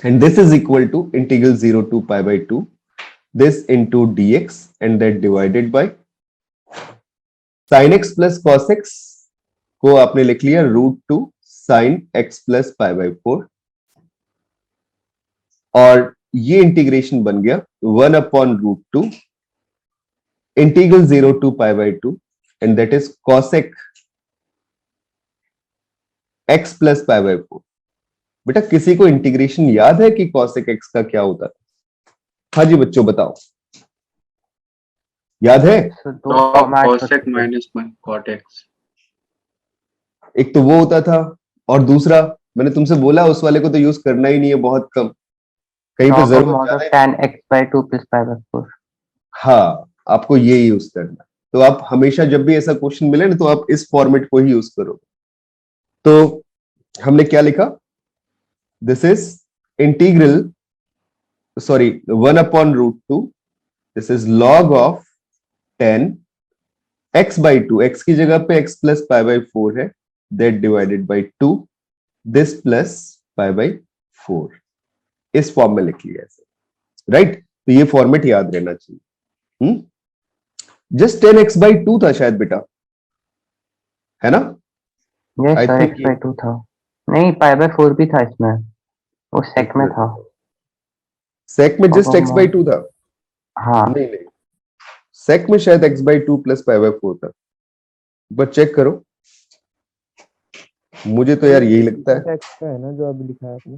and this is equal to integral 0 to pi by 2 this into dx and that divided by sin x plus cos x को आपने लिख लिया root 2 sine x plus pi by 4, और ये इंटीग्रेशन बन गया 1 upon root 2 integral 0 to pi by 2 and that is cosec x plus pi by 4। बेटा किसी को इंटीग्रेशन याद है कि कॉसेक एक्स का क्या होता था? हाँ जी बच्चों बताओ, याद है? cosec minus cot x। एक तो वो होता था, और दूसरा मैंने तुमसे बोला उस वाले को तो यूज करना ही नहीं है, बहुत कम, कहीं पे जरूरत ज्यादा है। tan x by 2 plus pi by 4। हाँ, आपको ये यूज करना। तो आप हमेशा जब भी ऐसा क्वेश्चन मिले ना तो आप इस फॉर्मेट को ही यूज करोगे। तो हमने क्या लिखा? This is integral, sorry 1/√2, this is log of 10 x by 2, x की जगह पे x plus pi by 4 है, that divided by 2, this plus pi by 4, इस फॉर्म में लिख लिया ऐसे, राइट? तो ये फॉर्मेट याद रहना चाहिए। जस्ट 10x by 2 था शायद बेटा, है ना? Yes I sir, think x/2 था। नहीं, π/4 भी था इसमें, वो सेक में था। सेक में जस्ट x by 2 था? हाँ, नहीं नहीं, सेक में शायद x by 2 plus pi by 4 था, बट चेक करो, मुझे तो यार यही लगता है। x का है ना जो अभी लिखा है आपने,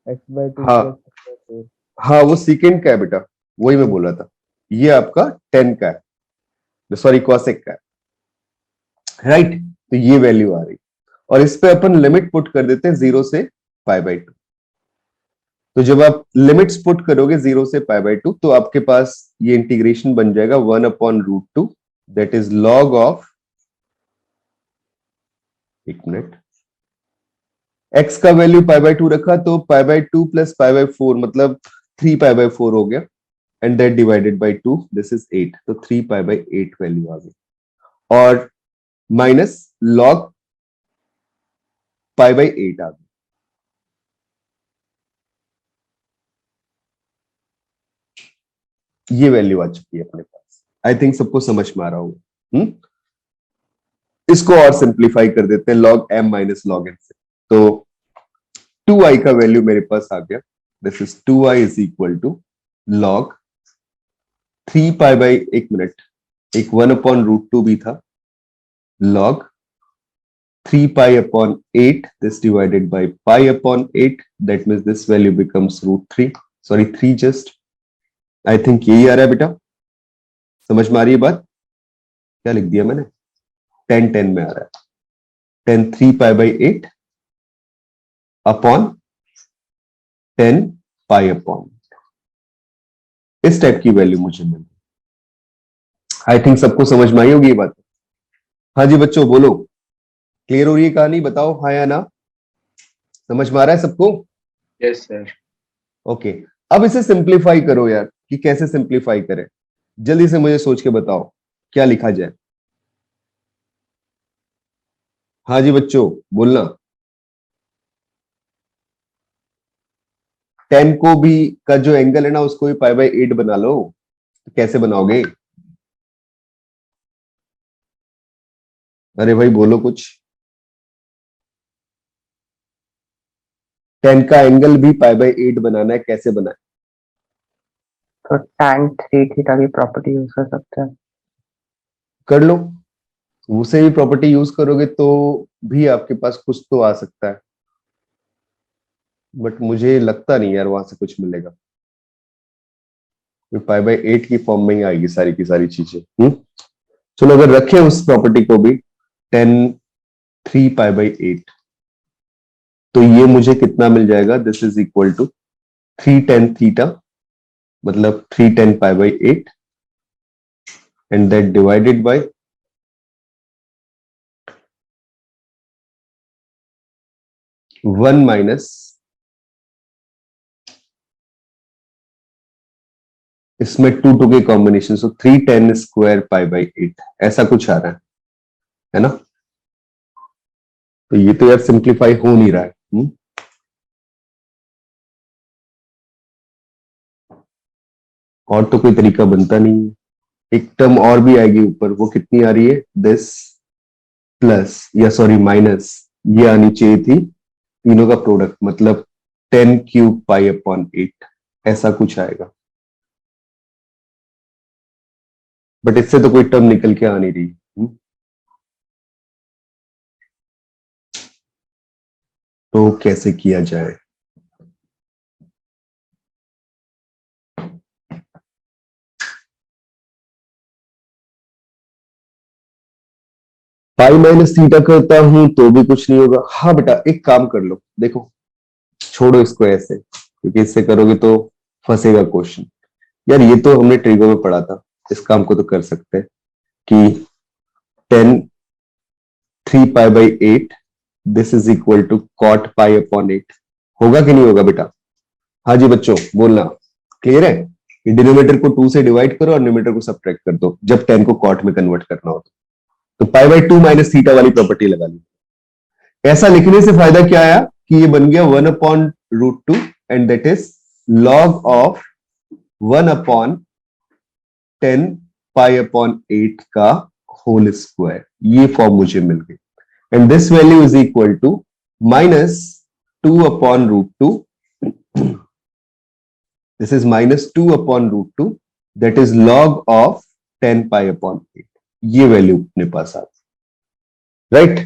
x/2 हाँ plus x/4। हाँ, वो सीकेंड का है बेटा, वही मैं बोल रहा था। ये आपका 10 का है, सॉरी कॉसेक का है, राइट? तो ये वैल्यू आ रही, और इस पे अपन लिमिट पुट कर देते हैं 0 से π/2। तो जब आप लिमिट्स पुट करोगे 0 से π/2, तो आपके पास ये इंटीग्रेशन बन जाएगा 1/√2, दैट इज log ऑफ, एक मिनट, x का वैल्यू π/2 रखा, तो π/2 प्लस π/4 मतलब 3π/4 हो गया, and that divided by 2, this is 8, तो 3π/8 वैल्यू आ गई, और माइनस log π/8 आ गई। ये वैल्यू आ चुकी है अपने पास। आई थिंक सबको समझ में आ रहा होगा। इसको और सिंप्लीफाई कर देते हैं log m minus log n से, तो 2i का वैल्यू मेरे पास आ गया, this is 2i is equal to log 3π/ एक मिनट, एक 1/√2 भी था, log 3π/8, this divided by pi/8, that means this value becomes √3, sorry 3 just, I think यही आ रहा है बेटा, समझ में आ रही है बात? क्या लिख दिया मैंने? 10 में आ रहा है, 10 3π/8 अपॉन 10 π/8, इस टाइप की वैल्यू मुझे मिली। आई थिंक सबको समझ में आई होगी ये बात। हाँ जी बच्चों बोलो, क्लियर हो रही है कहानी? बताओ हाँ या ना, समझ में आ रहा है सबको? Yes, sir. ओके, अब इसे सिंप्लीफाई करो यार, कि कैसे सिंप्लीफाई करें, जल्दी से मुझे सोच के बताओ क्या लिखा जाए। हाँ जी बच्चों बोलना। 10 को भी का जो एंगल है ना, उसको भी π/8 बना लो, तो कैसे बनाओगे? अरे भाई बोलो कुछ। 10 का एंगल भी π/8 बनाना है, कैसे बनाए? तो tan 3θ की प्रॉपर्टी यूज कर सकते हैं। कर लो, उसे भी प्रॉपर्टी यूज करोगे तो भी आपके पास कुछ तो आ सकता है, बट मुझे लगता नहीं यार वहां से कुछ मिलेगा, π/8 की फॉर्म में ही आएगी सारी की सारी चीजें। चलो अगर रखें उस प्रॉपर्टी को भी, 10 3π/8, तो ये मुझे कितना मिल जाएगा? This is equal to 3 tan theta, मतलब 3 tan π/8, and that divided by 1 minus, इसमें 2 के कॉम्बिनेशन, सो 3 tan स्क्वायर π/8, ऐसा कुछ आ रहा है ना? तो ये तो यार सिंप्लीफाई हो नहीं रहा है। और तो कोई तरीका बनता नहीं है। एक टर्म और भी आएगी ऊपर, वो कितनी आ रही है? दिस प्लस, या सॉरी माइनस, ये आनी चाहिए थी तीनों का प्रोडक्ट, मतलब 10³ π/8, ऐसा कुछ आएगा, बट इससे तो कोई टर्म निकल के आ नहीं रही। तो कैसे किया जाए? पाई माइनस थीटा करता हूं तो भी कुछ नहीं होगा। हाँ बेटा एक काम कर लो, देखो छोड़ो इसको ऐसे, क्योंकि इससे करोगे तो फंसेगा क्वेश्चन। यार ये तो हमने ट्रिगो में पढ़ा था, इस काम को तो कर सकते हैं कि 10 3π/8, this is equal to cot π/8, होगा कि नहीं होगा बेटा? हाँ जी बच्चों बोलना, क्लियर है? कि डिनोमिनेटर को 2 से डिवाइड करो और न्यूमरेटर को सब्ट्रैक्ट कर दो जब 10 को कॉट में कन्वर्ट करना हो तो पाई बाई 2 माइनस थीटा वाली प्रॉपर्टी लगा ली। ऐसा लिखने से फायदा क्या आया कि ये बन गया 1 upon root 2 and that is log of 1 upon 10 pi upon 8 का होल स्क्वायर। ये फॉर्म मुझे मिल गई and this value is equal to minus 2 upon root 2, this is minus 2 upon root 2 that is log of 10 pi upon 8। ये value अपने पास आ गई, right?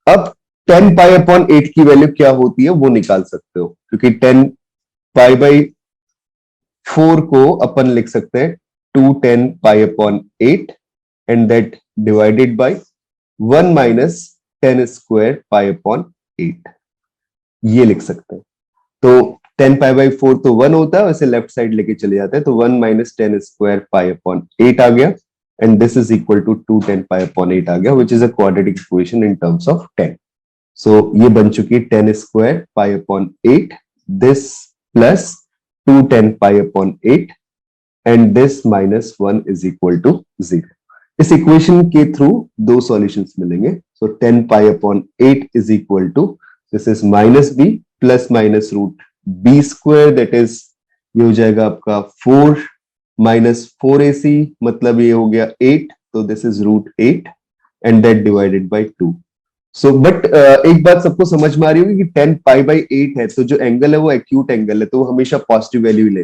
अब 10 pi upon 8 की वैल्यू क्या होती है वो निकाल सकते हो, क्योंकि 10 pi by 4 को अपन लिख सकते हैं 210 pi upon 8 and that divided by 1 minus 10 square pi upon 8, ये लिख सकते हैं। तो 10 पाई बाई 4 तो 1 होता है, वैसे लेफ्ट साइड लेके चले जाते हैं तो 1 माइनस 10 स्क्वायर पाई अपॉन 8 आ गया and this is equal to 210 pi upon 8 आ गया which is a quadratic equation in terms of 10। So ये बन चुकी है 10 square pi upon 8, this plus 210 pi upon 8 and this minus 1 is equal to 0। इस equation के थ्रू दो solutions मिलेंगे। So 10 pi upon 8 is equal to this is minus b plus minus root b square, that is ये हो जाएगा आपका 4 minus 4ac, मतलब ये हो गया 8, तो this is root 8 and that divided by 2। So but एक बात सबको समझ में आ रही होगी कि 10 पाई बाई 8 है तो जो एंगल है वो एक्यूट एंगल है, तो वो हमेशा पॉजिटिव वैल्यू ले।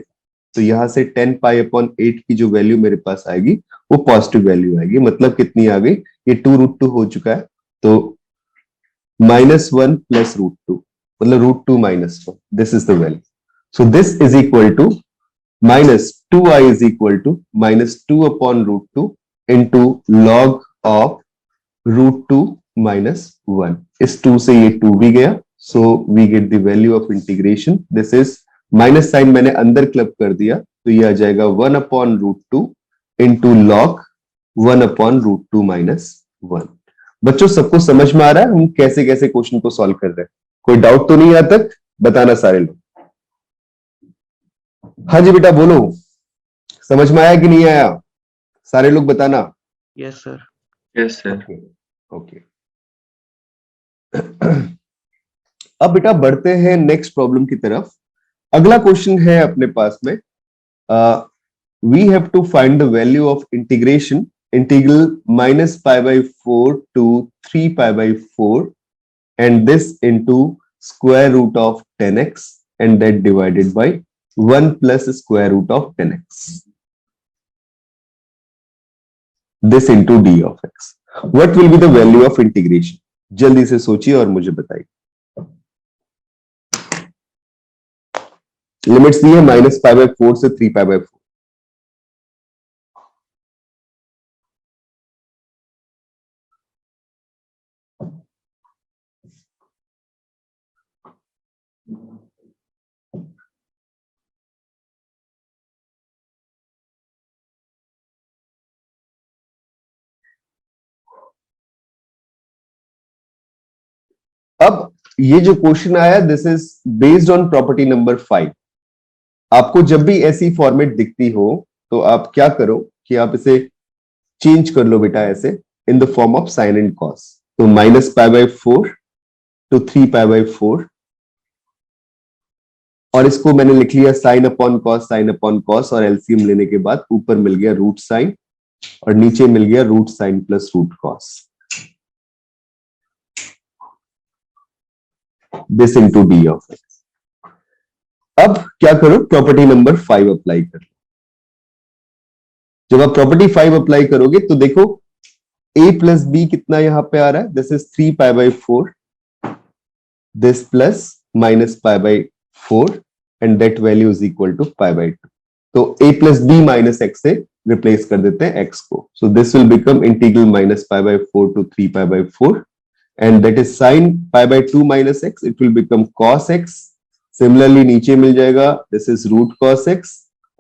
तो यहां से 10 पाई अपॉन 8 की जो वैल्यू मेरे पास आएगी वो पॉजिटिव वैल्यू आएगी। मतलब कितनी आ गई? ये 2 रूट 2 हो चुका है, तो -1 प्लस रूट 2, मतलब root 2 minus 1, this is the value. So this is equal to minus 2i is equal to -2 upon root 2 into log of root 2 minus 1। इस 2 से ये 2 भी गया, so we get the value of integration. This is minus sine मैंने अंदर club कर दिया तो ये आ जाएगा 1 upon root 2 into log 1 upon root 2 minus 1। बच्चों सबको समझ में आ रहा है हम कैसे कैसे क्वेश्चन को सॉल्व कर रहे हैं? कोई डाउट तो नहीं आता? बताना सारे लोग। हाँ जी बेटा बोलो, समझ में आया कि नहीं आया? सारे लोग बताना। Yes sir. Yes sir. Okay अब बेटा बढ़ते हैं नेक्स्ट प्रॉब्लम की तरफ। अगला क्वेश्चन है अपने पास में, we have to find the value of integration integral -π/4 to 3π/4 and this into square root of 10x and that divided by 1 plus square root of 10x, this into d of x. What will be the value of integration? जल्दी से सोचिए और मुझे बताइए। Limits दी है -π/4 से 3π/4। अब ये जो क्वेश्चन आया this is based on property number 5। आपको जब भी ऐसी फॉर्मेट दिखती हो तो आप क्या करो कि आप इसे चेंज कर लो बेटा ऐसे इन the form of sine and cos. तो -π/4 to 3π/4 और इसको मैंने लिख लिया साइन अपॉन कॉस और एलसीएम लेने के बाद ऊपर मिल गया रूट साइन और नीचे मिल गया root sine plus root cos, this into D of x. अब क्या करो, प्रॉपर्टी नंबर 5 अप्लाई कर लो। जब आप प्रॉपर्टी 5 अप्लाई करोगे तो देखो a प्लस बी कितना यहां पे आ रहा है, this is 3π/4, this plus -π/4 and that value is equal to π/2। तो a plus b minus x से रिप्लेस कर देते हैं x को। So this will become integral -π/4 to 3π/4 and that is sin π/2 minus x, it will become cos x। Similarly नीचे मिल जाएगा this is root cos x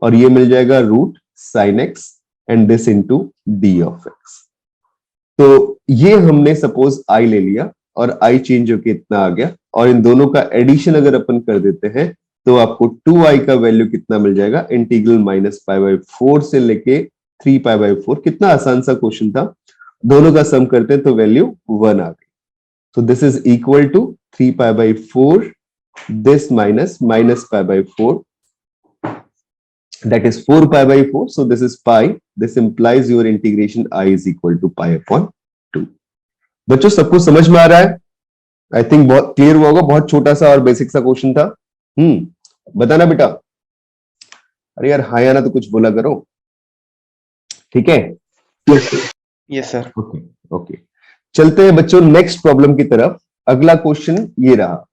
और ये मिल जाएगा root sin x and this into d of x। तो ये हमने suppose i ले लिया और i चेंज होके इतना आ गया, और इन दोनों का एडिशन अगर अपन कर देते हैं तो आपको 2i का वैल्यू कितना मिल जाएगा, इंटीग्रल माइनस पाई बाई 4 से लेके 3 पाई बाई 4। कितना आसान सा क्वेश्चन था, दोनों का सम करते हैं तो वैल्यू 1 आ गई। So this is equal to 3 pi by 4, this minus pi by 4, that is 4 pi by 4, so this is pi, this implies your integration I is equal to pi upon 2। बच्चों सबको समझ में आ रहा है? आई थिंक बहुत clear हुआ होगा, बहुत छोटा सा और बेसिक सा क्वेश्चन था। बताना बेटा, अरे यार हाय आना तो कुछ बोला करो, ठीक है? Yes sir. ओके ओके, चलते हैं बच्चों नेक्स्ट प्रॉब्लम की तरफ। अगला क्वेश्चन ये रहा,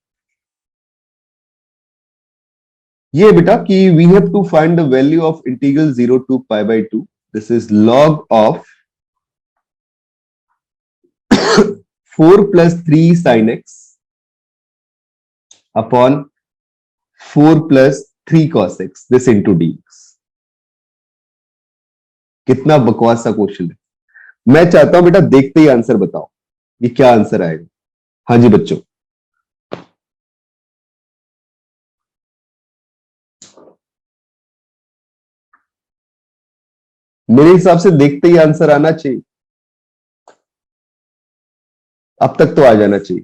ये बेटा कि we have to find the value of integral 0 to pi by 2, this is log of 4 plus 3 sine x upon 4 plus 3 cos x, this into D x. कितना बकवास सा क्वेश्चन है। मैं चाहता हूं बेटा देखते ही आंसर बताओ, ये क्या आंसर आएगा। हाँ जी बच्चों, मेरे हिसाब से देखते ही आंसर आना चाहिए, अब तक तो आ जाना चाहिए।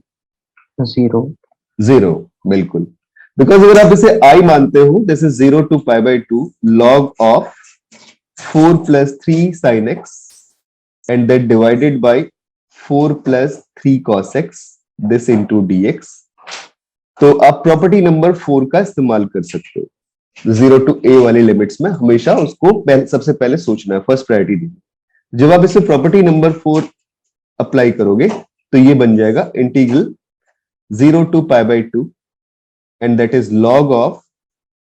0 बिल्कुल, बिकॉज अगर आप इसे i मानते हो, this is 0 to pi by 2 log of 4 plus 3 sine x and that divided by 4 plus 3 cos x, this into D x. तो आप प्रॉपर्टी नंबर 4 का इस्तेमाल कर सकते हो। 0 टू a वाली लिमिट्स में हमेशा उसको सबसे पहले सोचना है, फर्स्ट प्रायोरिटी देनी। जब आप इसे प्रॉपर्टी नंबर 4 अप्लाई करोगे तो ये बन जाएगा integral 0 to pi by 2 and that is log of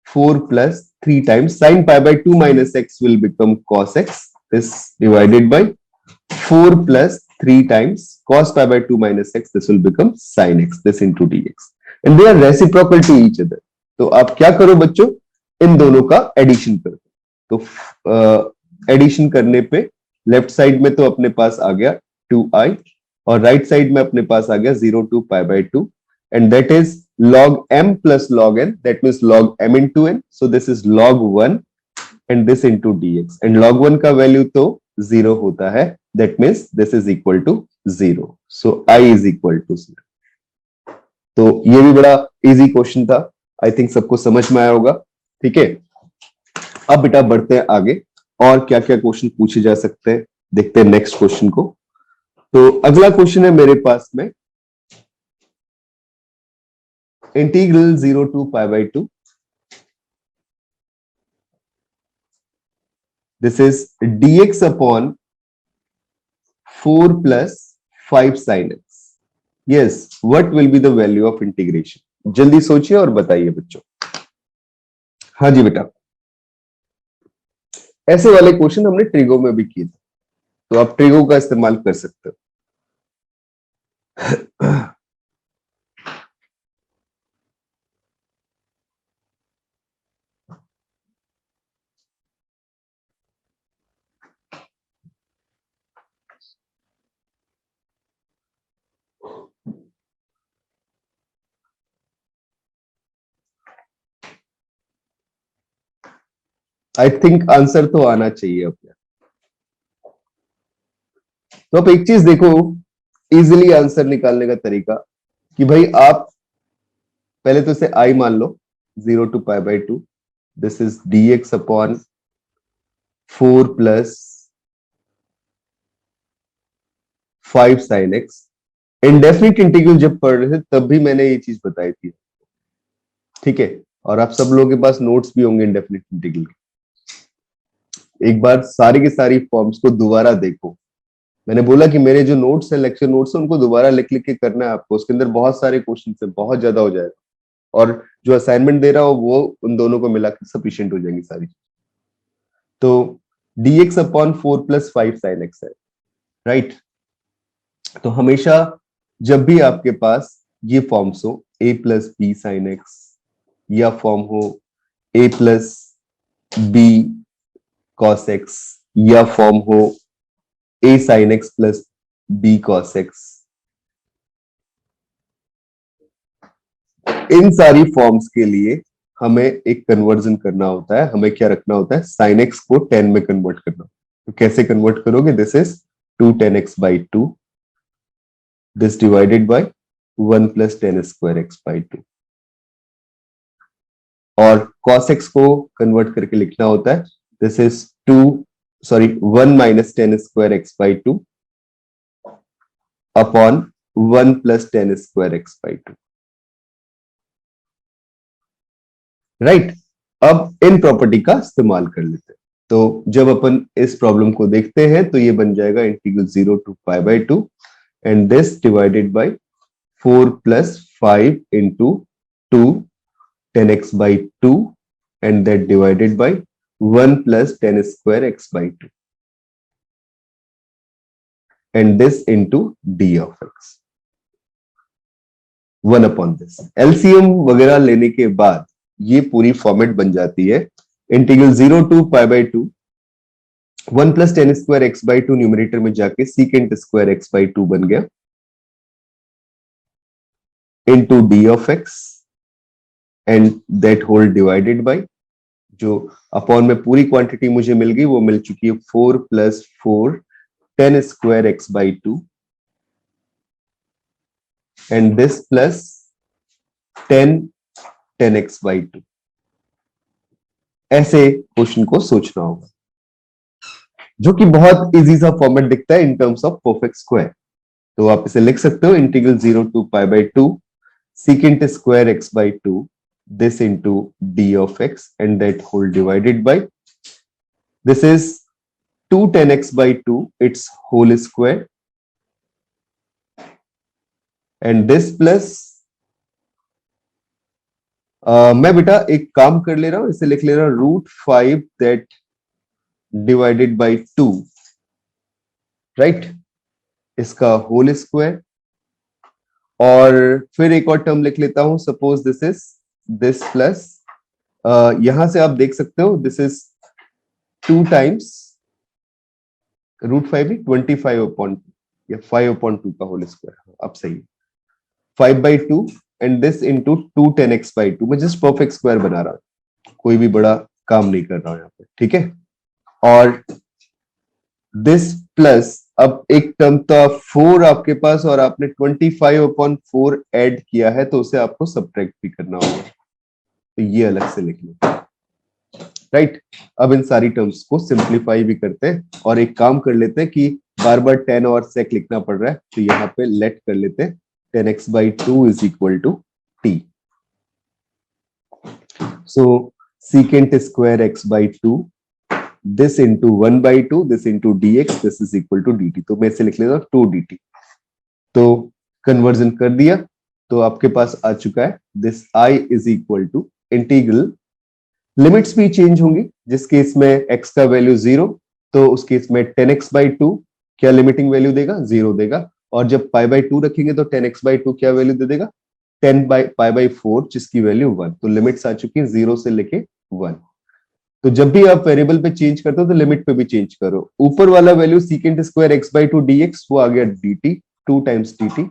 4 plus 3 times sine pi by 2 minus x will become cos x, this divided by 4 plus 3 times cos pi by 2 minus x, this will become sin x, this into dx, and they are reciprocal to each other। तो आप क्या करो बच्चों, इन दोनों का addition करो। तो addition करने पे लेफ्ट साइड में तो अपने पास आ गया 2i और राइट साइड में अपने पास आ गया 0 to pi by 2 and that is log m plus log n, that means log m into n, so this is log 1 and this into dx, and log 1 का वैल्यू तो 0 होता है, that means this is equal to 0, so I is equal to 0। तो ये भी बड़ा easy question था, I think सबको समझ में आया होगा, ठीक है। अब बेटा बढ़ते हैं आगे, और क्या क्या क्वेश्चन पूछे जा सकते हैं, देखते हैं नेक्स्ट क्वेश्चन को। तो अगला क्वेश्चन है मेरे पास में integral 0 to pi by 2, this is dx upon 4 plus 5 sin x। yes, what will be the value of integration? जल्दी सोचिए और बताइए बच्चों। हाँ जी बेटा, ऐसे वाले क्वेश्चन हमने ट्रिगो में भी किए थे, तो आप ट्रिगो का इस्तेमाल कर सकते हो। आई थिंक आंसर तो आना चाहिए अपने। तो आप एक चीज देखो, इजीली आंसर निकालने का तरीका कि भाई आप पहले तो इसे i मान लो, 0 to pi by 2, this is dx upon 4 plus 5 sine x. Indefinite integral जब पढ़ रहे थे तब भी मैंने ये चीज बताई थी, ठीक है, और आप सब लोगों के पास नोट्स भी होंगे इंडेफिनिट इंटीग्रल के। एक बार सारी की सारी फॉर्म्स को दोबारा देखो। मैंने बोला कि मेरे जो नोट्स है, लेक्चर नोट्स है, उनको दोबारा लिख लिख के करना है आपको, उसके अंदर बहुत सारे क्वेश्चन है, बहुत ज्यादा हो जाएगा, और जो असाइनमेंट दे रहा हो वो उन दोनों को मिलाकर सफिशिएंट हो जाएंगी सारी। तो dx upon 4 plus 5 sine x है, राइट। तो हमेशा जब भी आपके पास ये फॉर्म्स हो, a plus b sine x, या फॉर्म हो a plus b cos x, या फॉर्म हो a sin x plus b cos x, इन सारी फॉर्म्स के लिए हमें एक कन्वर्जन करना होता है, हमें क्या रखना होता है, sin x को 10 में कन्वर्ट करना। तो कैसे कन्वर्ट करोगे, this is 2 10x by 2, this divided by 1 plus 10 square x by 2, और cos x को कन्वर्ट करके लिखना होता है, this is 1 minus 10 square x by 2 upon 1 plus 10 square x by 2, right. अब इन प्रॉपर्टी का इस्तेमाल कर लेते हैं। तो जब अपन इस प्रॉब्लम को देखते हैं तो ये बन जाएगा integral 0 to pi by 2 and this divided bye 4 plus 5 into 2 10x by 2 and that divided by 1 plus 10 square x by 2 and this into d of x 1 upon this। LCM वगैरह लेने के बाद ये पूरी फॉर्मेट बन जाती है, integral 0 to pi by 2 1 plus 10 square x by 2 numerator में जाके secant square x by 2 बन गया into d of x and that whole divided by, जो अपॉन में पूरी क्वांटिटी मुझे मिल गई वो मिल चुकी है 4 plus 4 10 square x by 2 and this plus 10 10x by 2। ऐसे क्वेश्चन को सोचना होगा, जो कि बहुत इजी सा फॉर्मेट दिखता है इन टर्म्स ऑफ परफेक्ट स्क्वायर। तो आप इसे लिख सकते हो integral 0 to pi by 2 secant square x by 2 this into d of x and that whole divided by, this is 2 10x by 2 its whole square and this plus मैं बेटा एक काम कर ले रहा हूं, इसे लिख ले रहा हूं √5 that divided by 2, राइट, इसका होल स्क्वायर। और फिर एक और टर्म लिख लेता हूं, suppose this is this plus, यहां से आप देख सकते हो दिस इज 2 times √5 25/2 या 5/2 का होल स्क्वायर, अब सही है 5/2 and this into 2 10x by 2। मैं जस्ट परफेक्ट स्क्वायर बना रहा हूं, कोई भी बड़ा काम नहीं कर रहा हूं यहाँ पे, ठीक है। और दिस प्लस, अब एक टर्म था 4 आपके पास और आपने 25/4 ऐड किया है तो उसे आपको सब्ट्रैक्ट भी करना होगा, तो ये अलग से लिख लो, राइट। अब इन सारी टर्म्स को सिंप्लीफाई भी करते हैं और एक काम कर लेते हैं कि बार बार 10 और sec लिखना पड़ रहा है, तो यहाँ पे लेट कर लेते हैं 10x by 2 is equal to t, so secant square x by 2 this into 1 by 2 this into dx this is equal to dt। तो मैं इसे लिख लेता हूं 2 dt। तो कन्वर्जन कर दिया तो आपके पास आ चुका है this I is equal to integral, limits भी चेंज होंगी, जिस केस में x का वैल्यू 0 तो उस केस में 10x by 2 क्या लिमिटिंग वैल्यू देगा, 0 देगा, और जब π/2 रखेंगे तो 10x by 2 क्या वैल्यू दे देगा, 10π/4 जिसकी वैल्यू 1। तो लिमिट्स आ चुकी है 0 से लेके 1। तो जब भी आप वेरिएबल पे चेंज करते हो तो लिमिट पे भी चेंज करो। ऊपर वाला value secant square x by 2 dx वो आ गया dt 2 times dt,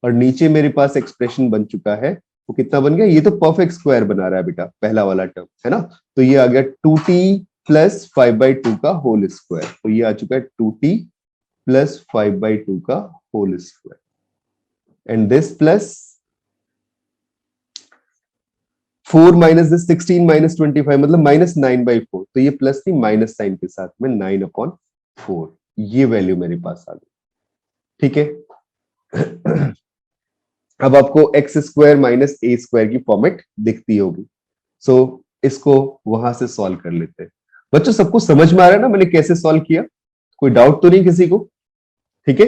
और नीचे मेरे पास एक्सप्रेशन बन चुका है, वो कितना बन गया, ये तो परफेक्ट स्क्वायर बना रहा है बेटा पहला वाला टर्म है ना, तो ये आ गया 2t plus 5/2 का होल स्क्वायर। तो ये आ चुका है 2t plus 5/2 का whole square and this plus 4 minus this 16 minus 25 मतलब -9/4, तो ये प्लस थी माइनस साइन के साथ में 9/4, ये वैल्यू मेरे पास आ गई, ठीक है। अब आपको x square minus a square की फॉर्मेट दिखती होगी, सो इसको वहां से सॉल्व कर लेते हैं। बच्चों सबको समझ में आ रहा है ना मैंने कैसे सॉल्व किया, कोई डाउट तो नहीं किसी को, ठीक है।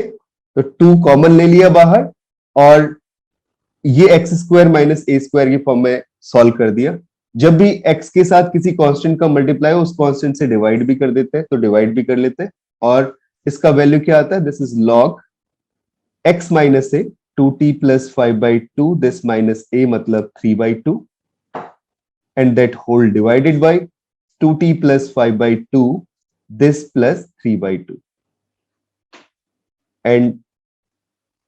तो 2 कॉमन ले लिया बाहर और ये x square minus a square की फॉर्म में सॉल्व कर दिया। जब भी x के साथ किसी कांस्टेंट का मल्टीप्लाई हो उस कांस्टेंट से डिवाइड भी कर देते हैं, तो डिवाइड भी कर लेते हैं, और इसका वैल्यू क्या आता है, this is log x minus a 2t plus 5/2 this minus a मतलब 3/2 and that whole divided by 2t plus 5/2 this plus 3/2 and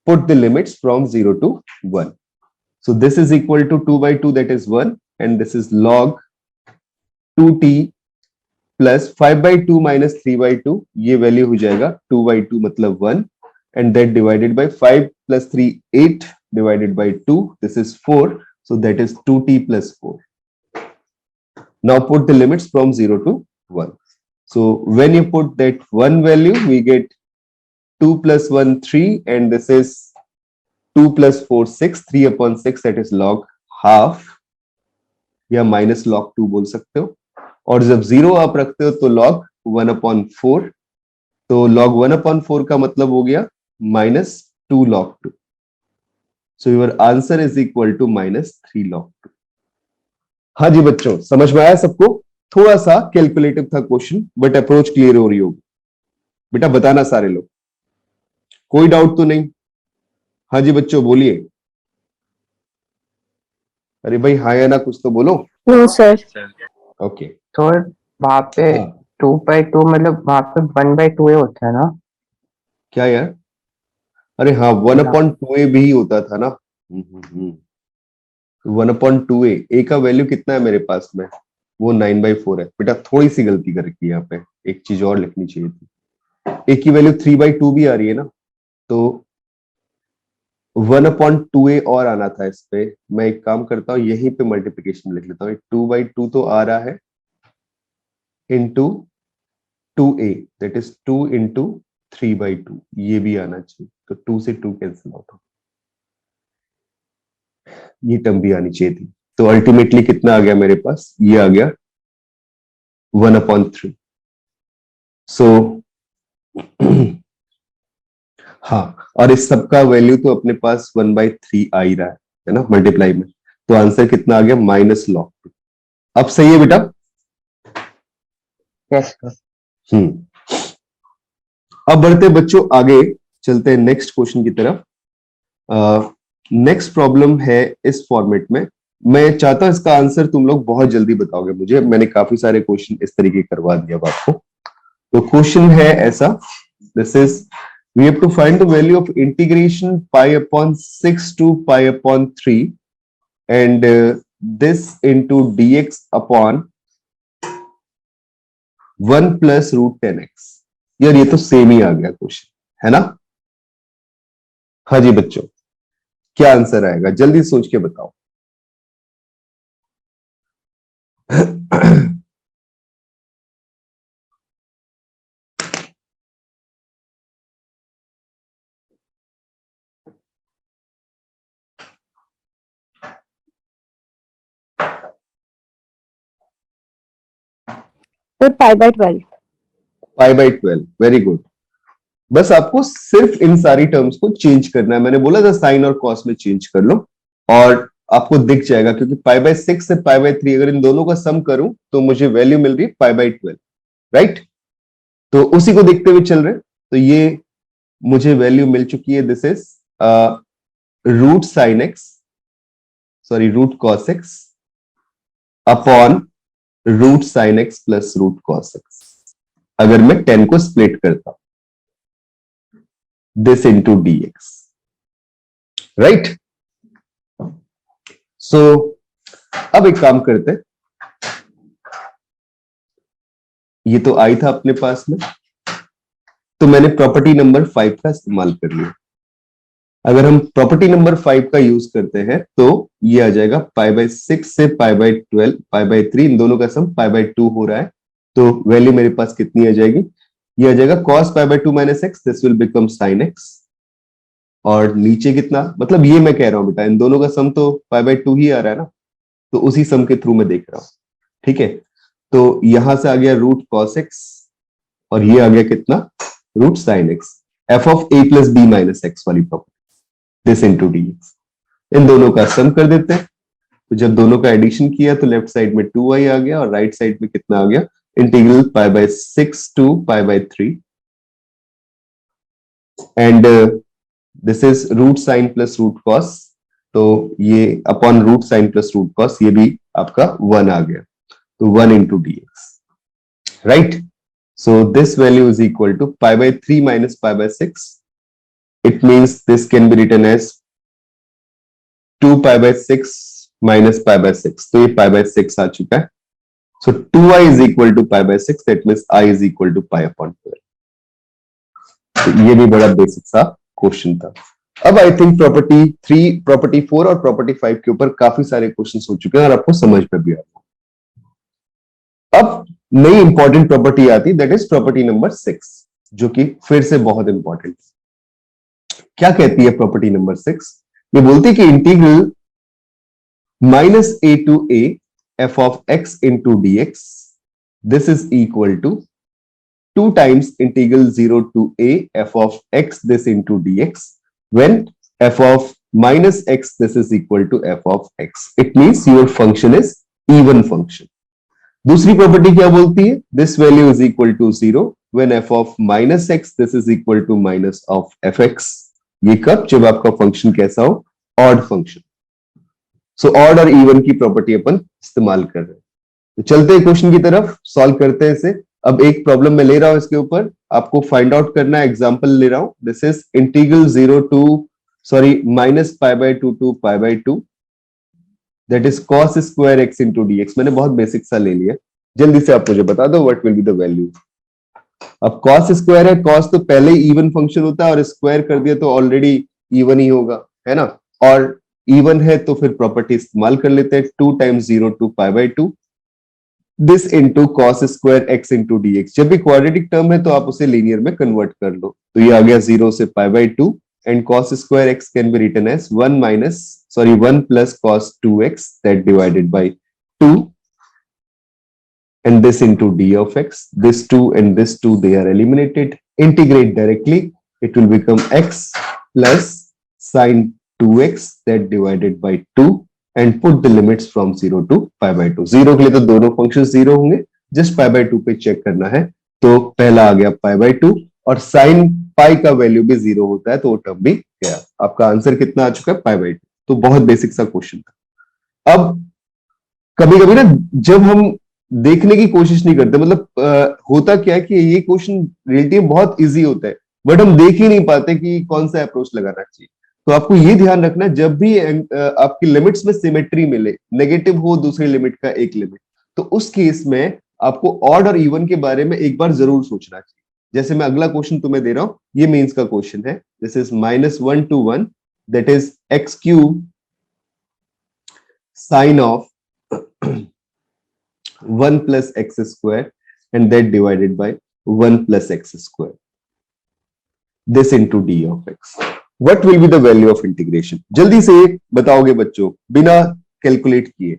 put the limits from 0 to 1। So this is equal to 2 by 2, that is 1, and this is log 2t plus 5 by 2 minus 3 by 2, ये value हो जाएगा 2 by 2 मतलब 1, and that divided by 5 plus 3 8 divided by 2, this is 4, so that is 2t plus 4. Now put the limits from 0 to 1. So when you put that 1 value, we get 2 plus 1 3, and this is 2 plus 4 6, 3 upon 6, that is log half, या minus log 2 बोल सकते हो, और जब 0 आप रखते हो तो log 1 upon 4, तो log 1 upon 4 का मतलब हो गया minus 2 log 2. So your answer is equal to minus 3 log 2. हाँ जी बच्चों, समझ में आया सबको? थोड़ा सा कैलकुलेटिव था क्वेश्चन, बट अप्रोच क्लियर हो रही होगी। बेटा बताना सारे लोग, कोई डाउट तो नहीं? हाँ जी बच्चों बोलिए। अरे भाई हाँ या ना कुछ तो बोलो। No sir. ओके तो वहां पे हाँ 2/2 मतलब वहां पे 1/2 होता है ना? क्या यार? अरे हाँ 1/2a भी होता था ना। 1/2a, a का वैल्यू कितना है मेरे पास में? वो 9/4 है। बेटा थोड़ी सी गलती कर रखी है यहाँ पे, एक चीज और लिखनी चाहिए थी। a की वैल्यू 3/2 भी आ रही है ना, तो 1/2a और आना था इस पे। मैं एक काम करता हूँ, यहीं पे मल्टीप्लिकेशन लिख लेता हूँ। 2/2 तो आ रहा है into 2a, that is 2 into 3/2, ये भी आना चाहिए। तो 2 से 2 कैंसिल आउट हो, ये टर्म भी आनी चाहिए थी। तो अल्टीमेटली कितना आ गया मेरे पास? ये आ गया 1/3। सो हाँ, और इस सब का वैल्यू तो अपने पास 1/3 आ ही रहा है ना मल्टीप्लाई में। तो आंसर कितना आ गया? Minus log 2। अब सही है बेटा? Yes sir. अब बढ़ते बच्चों आगे, चलते हैं नेक्स्ट क्वेश्चन की तरफ। नेक्स्ट प्रॉब्लम है इस फॉर्मेट में। मैं चाहता हूं इसका आंसर तुम लोग बहुत जल्दी बताओगे मुझे। मैंने काफी सारे क्वेश्चन इस तरीके करवा दिया अब आपको। तो क्वेश्चन है ऐसा, this is we have to find the value of integration pi upon 6 to pi upon 3 and this into dx upon 1 plus root 10x। यार ये तो सेम ही आ गया क्वेश्चन, है ना? हाँ जी बच्चों, क्या आंसर आएगा? जल्दी सोच के बताओ। सर π/12। π/12, very good. बस आपको सिर्फ इन सारी टर्म्स को चेंज करना है। मैंने बोला था साइन और कॉस में चेंज कर लो और आपको दिख जाएगा, क्योंकि π/6 से π/3 अगर इन दोनों का सम करूं तो मुझे वैल्यू मिल रही है π/12, राइट? तो उसी को देखते हुए चल रहे हैं। तो ये मुझे वैल्यू मिल चुकी है, this is root sine x, sorry root cos x upon root sine x plus root cos x. अगर मैं 10 को स्प्लिट करता हूं, this into dx, right? So अब एक काम करते हैं, ये तो आई था अपने पास में, तो मैंने प्रॉपर्टी नंबर 5 का इस्तेमाल कर लिया। अगर हम प्रॉपर्टी नंबर 5 का यूज करते हैं तो ये आ जाएगा π/6 से π/12, π/3, इन दोनों का सम π/2 हो रहा है। तो वैल्यू मेरे पास कितनी आ जाएगी? ये आ जाएगा cos π/2 minus x, this will become sin x। और नीचे कितना, मतलब ये मैं कह रहा हूं बेटा, इन दोनों का सम तो π/2 ही आ रहा है ना, तो उसी सम के थ्रू मैं देख रहा हूं, ठीक है? तो यहां से आ गया रूट cos x और ये आ गया कितना? Root sin x, f of a plus b minus x वाली प्रॉपर्टी, दिस इंटू dx। इन दोनों का सम कर देते हैं। तो जब दोनों का एडिशन किया तो लेफ्ट साइड में 2y आ गया और राइट साइड में कितना आ गया? Integral π/6 to π/3 and this is root sine plus root cos. तो ये upon root sine plus root cos, ये भी आपका 1 आ गया, तो 1 into dx, right? So this value is equal to π/3 minus π/6। It means this can be written as 2 π/6 minus π/6, तो ये π/6 आ चुका है. So 2i is equal to π/6, that means I is equal to pi upon 12. तो ये भी बड़ा basic सा question था. अब आई थिंक प्रॉपर्टी 3, प्रॉपर्टी 4 और प्रॉपर्टी 5 के ऊपर काफी सारे क्वेश्चंस हो चुके हैं और आपको समझ में भी आ रहा है. अब नई इंपॉर्टेंट प्रॉपर्टी आती, दैट इज प्रॉपर्टी नंबर 6, जो कि फिर से बहुत इंपॉर्टेंट है. क्या कहती है प्रॉपर्टी नंबर 6? ये बोलती है कि integral -a to a f of x into dx, this is equal to 2 times integral 0 to a f of x this into dx, when f of minus x this is equal to f of x. It means your function is even function. दूसरी property क्या बोलती है? This value is equal to 0 when f of minus x this is equal to minus of fx. ये कब? जब आपका function कैसा हो? Odd function. सो ऑड और इवन की प्रॉपर्टी अपन इस्तेमाल कर रहे हैं. तो चलते हैं क्वेश्चन की तरफ, सॉल्व करते हैं इसे. अब एक प्रॉब्लम मैं ले रहा हूं, इसके ऊपर आपको फाइंड आउट करना है. एग्जांपल ले रहा हूं. This is integral -π/2 to π/2, that is cos square x into dx. मैंने बहुत बेसिक सा ले लिया. जल्दी से आप मुझे बता दो what will be the value. अब cos स्क्वायर है, cos तो पहले ही इवन फंक्शन होता है और स्क्वायर कर दिया तो ऑलरेडी इवन ही होगा, है ना. और इवन है तो फिर प्रॉपर्टी इस्तेमाल कर लेते हैं. 2 times 0 to π/2 this into cos square x into dx. जब भी क्वाड्रेटिक टर्म है तो आप उसे लीनियर में कन्वर्ट कर लो. तो ये आ गया 0 से π/2 and cos square x can be written as 1 plus cos 2x that divided by 2 and this into d of x. This 2 and this 2 they are eliminated. Integrate directly, it will become x plus sin 2x that divided by 2 and put the limits from 0 to π/2. 0 के लिए तो दोनों function 0 होंगे, just π/2 पे check करना है. तो पहला आ गया π/2 और sin पाई का वैल्यू भी 0 होता है तो वो टर्म भी गया. आपका आंसर कितना आ चुका है? π/2. तो बहुत बेसिक सा क्वेश्चन था. अब कभी कभी ना जब हम देखने की कोशिश नहीं करते, मतलब होता क्या है कि ये क्वेश्चन रियलिटी में बहुत इजी होता है बट हम देख ही नहीं पाते कि कौन सा अप्रोच लगाना चाहिए. तो आपको ये ध्यान रखना, जब भी आपकी लिमिट्स में सिमेट्री मिले, नेगेटिव हो दूसरी लिमिट का एक लिमिट, तो उस केस में आपको ऑड और इवन के बारे में एक बार जरूर सोचना चाहिए. जैसे मैं अगला क्वेश्चन तुम्हें दे रहा हूं, ये मेंस का क्वेश्चन है. This is -1 to 1, that is x cube sign of 1 plus x square and that divided by 1 plus x square. This into d of x. What will be the value of integration? जल्दी से बताओगे बच्चों, बिना calculate किए.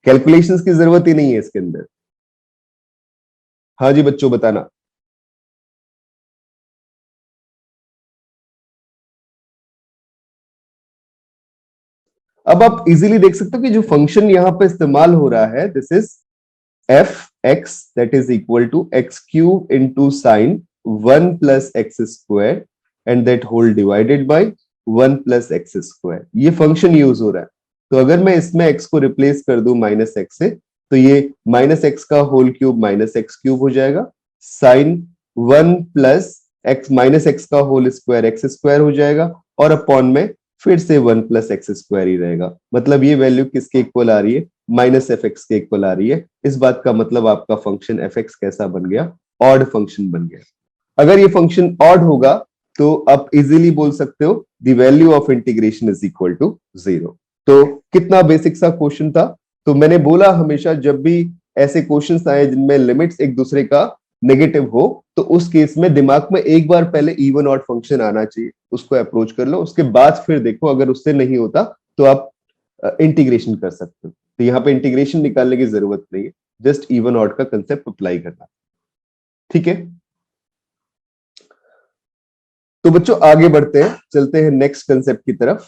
Calculations की जरूरत ही नहीं है इसके अंदर. हाँ जी बच्चों बताना. अब आप इजीली देख सकते हो कि जो फंक्शन यहां पे इस्तेमाल हो रहा है, this is f x that is equal to x cube into sine 1 plus x square and that whole divided by 1 plus x square. ये फंक्शन यूज हो रहा है. तो अगर मैं इसमें x को रिप्लेस कर दूं -x से, तो ये -x का होल क्यूब -x क्यूब हो जाएगा. साइन 1 plus x का होल स्क्वायर x स्क्वायर हो जाएगा और अपॉन में फिर से 1 plus x स्क्वायर ही रहेगा. मतलब ये वैल्यू किसके इक्वल आ रही है? -fx के इक्वल आ रही है. इस बात का मतलब आपका फंक्शन fx कैसा बन गया? ऑड फंक्शन बन गया. अगर ये फंक्शन ऑड होगा तो आप इजीली बोल सकते हो the value of integration is equal to 0. तो कितना बेसिक सा क्वेश्चन था. तो मैंने बोला हमेशा जब भी ऐसे क्वेश्चंस आए जिनमें लिमिट्स एक दूसरे का नेगेटिव हो, तो उस केस में दिमाग में एक बार पहले इवन ऑड फंक्शन आना चाहिए, उसको अप्रोच कर लो. उसके बाद फिर देखो, अगर उससे नहीं होता तो आप इंटीग्रेशन कर सकते हो. तो यहाँ पे इंटीग्रेशन निकालने की जरूरत नहीं है, जस्ट इवन ऑड का कंसेप्ट अप्लाई करना. ठीक है, तो बच्चों आगे बढ़ते हैं, चलते हैं नेक्स्ट कंसेप्ट की तरफ.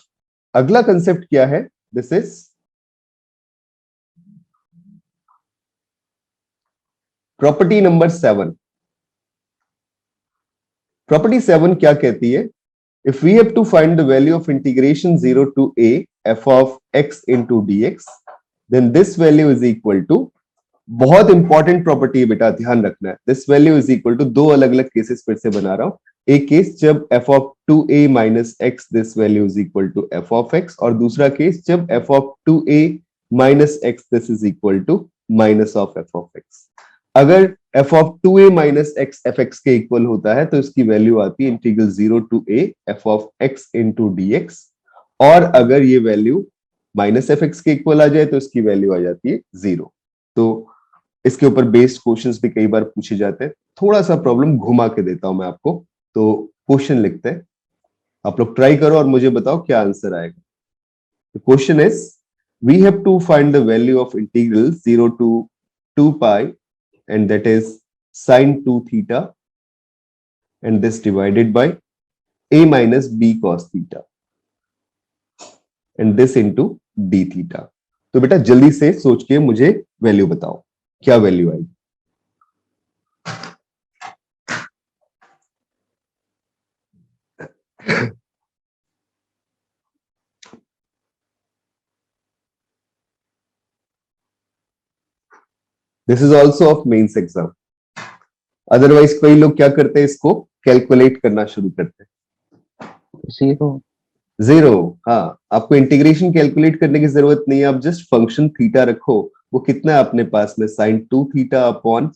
अगला कंसेप्ट क्या है? This is property number 7. Property 7 क्या कहती है? If we have to find the value of integration 0 to a f of x into dx, then this value is equal to बहुत इंपॉर्टेंट प्रॉपर्टी है बेटा, ध्यान रखना है। This value is equal to, दो अलग अलग केसेस फिर से बना रहा हूं। एक केस जब f of 2a minus x this value is equal to f of x, और दूसरा केस जब f of 2a minus x this is equal to minus of f of x। अगर f of 2a minus x fx के equal होता है तो इसकी value आती है integral 0 to a f of x into dx, और अगर ये वैल्यू माइनस fx के इक्वल आ जाए तो इसकी वैल्यू आ जाती है 0। तो इसके ऊपर बेस्ड क्वेश्चंस भी कई बार पूछे जाते हैं। थोड़ा सा प्रॉब्लम घुमा के देता हूं मैं आपको, तो क्वेश्चन लिखते हैं, आप लोग ट्राई करो और मुझे बताओ क्या आंसर आएगा। The question is, we have to find the value of integral 0 to 2 pi, and that is sine 2 theta, and this divided by a minus b cos theta, and this into d theta। तो बेटा जल्दी से सोच के मुझे value बताओ, क्या value आएगी। This is also of mains exam. Otherwise कई लोग क्या करते हैं, इसको कैलकुलेट करना शुरू करते हैं। 0। जीरो, हाँ, आपको इंटीग्रेशन कैलकुलेट करने की जरूरत नहीं है, आप जस्ट फंक्शन थीटा रखो। वो कितना है अपने पास में, sine 2 theta upon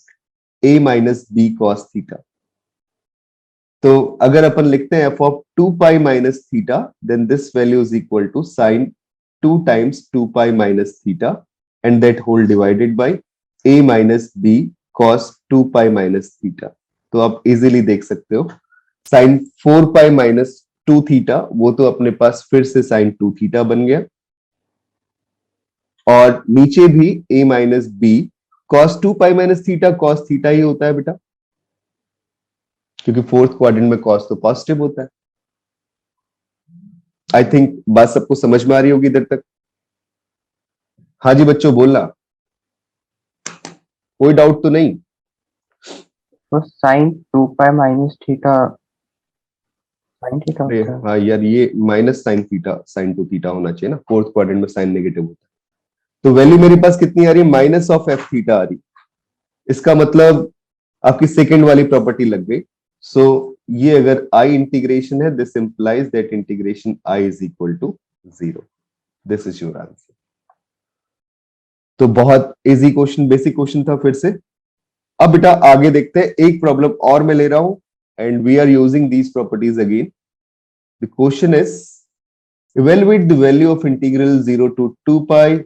a minus b cos theta. तो अगर अपन लिखते हैं f of 2 pi minus theta, then this value is equal to sine 2 times 2 pi minus theta, and that whole divided by a minus b cos 2 pi minus theta. तो आप easily देख सकते हो साइन 4 पाई माइनस 2 थीटा, वो तो अपने पास फिर से साइन 2 थीटा बन गया, और नीचे भी a minus b cos 2 pi minus theta, cos theta ही होता है बेटा, क्योंकि फोर्थ क्वाड्रेंट में कॉस तो पॉजिटिव होता है। आई थिंक बात सबको समझ में आ रही होगी इधर तक। हाँ जी बच्चों, बोलना, कोई डाउट तो नहीं। तो sine 2 pi minus theta, sine theta अरे होता है। हाँ यार, ये minus sine theta, sine 2 theta होना चाहिए ना, फोर्थ क्वाड्रेंट में साइन नेगेटिव होता है। तो वैल्यू मेरे पास कितनी आ रही है, माइनस ऑफ एफ थीटा आ रही। इसका मतलब आपकी सेकेंड वाली प्रॉपर्टी लग गई। सो ये अगर आई इंटीग्रेशन है, this implies that integration I is equal to 0। This is your answer. तो बहुत इजी क्वेश्चन, बेसिक क्वेश्चन था फिर से। अब बेटा आगे देखते हैं, एक प्रॉब्लम और मैं ले रहा हूं, and we are using these properties again. The question is, evaluate the value of integral 0 to 2 pi,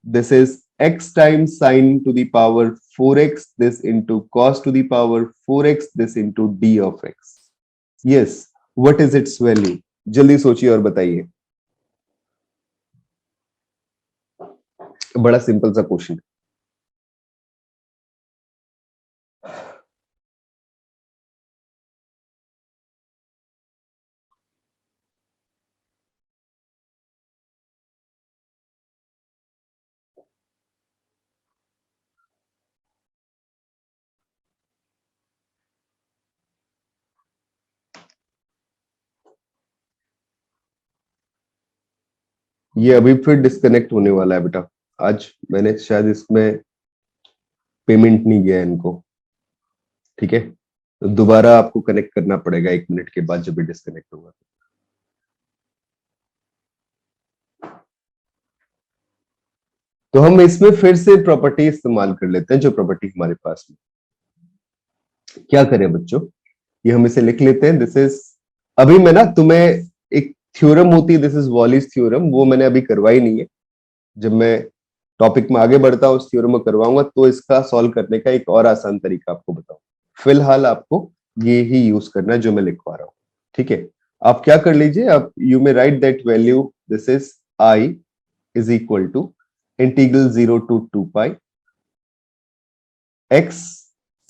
this is x times sine to the power 4x, this into cos to the power 4x, this into d of x. Yes, what is its value? जल्दी सोचिए और बताइए। बड़ा simple सा question. ये अभी फिर disconnect होने वाला है बेटा। आज मैंने शायद इसमें पेमेंट नहीं किया है इनको, ठीक है, तो दोबारा आपको कनेक्ट करना पड़ेगा 1 मिनट के बाद जब ये डिस्कनेक्ट होगा। तो हम इसमें फिर से प्रॉपर्टी इस्तेमाल कर लेते हैं, जो प्रॉपर्टी हमारे पास में। क्या करें बच्चों, ये हम इसे लिख लेते हैं। दिस इज, अभी मैं ना तुम्हें एक थ्योरम होती है, दिस इज वॉलिस थ्योरम, वो मैंने अभी करवाई नहीं है। जब मैं टॉपिक में आगे बढ़ता हूँ, उस थ्योरम को करवाऊंगा, तो इसका सॉल्व करने का एक और आसान तरीका आपको बताऊं। फिलहाल आपको ये ही यूज करना है जो मैं लिखवा रहा हूँ, ठीक है। आप क्या कर लीजिए, आप you may write that value, this is I is equal to integral 0 to 2 pi x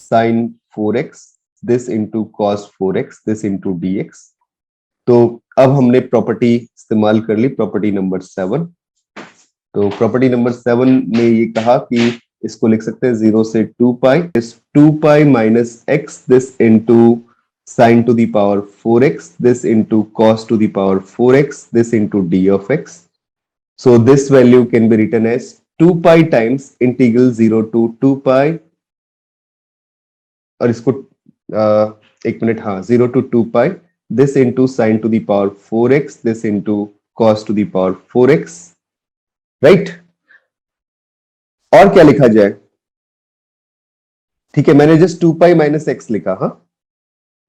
sin 4x, this into cos 4x, this into dx। तो अब हमने प्रॉपर्टी इस्तेमाल कर ली, प्रॉपर्टी नंबर 7। तो प्रॉपर्टी नंबर 7 ने ये कहा कि इसको लिख सकते हैं 0 से 2 पाई, इस 2 pi minus x, this into sine to the power 4x, this into cos to the power 4x, this into d of x। So this value can be written as 2 pi times integral 0 to 2 pi, और इसको एक minute, हाँ, 0 to 2 pi this into sine to the power 4x this into cos to the power 4x, right. और क्या लिखा जाए? ठीक है, मैंने जस्ट 2 पाई माइनस एक्स लिखा, हाँ,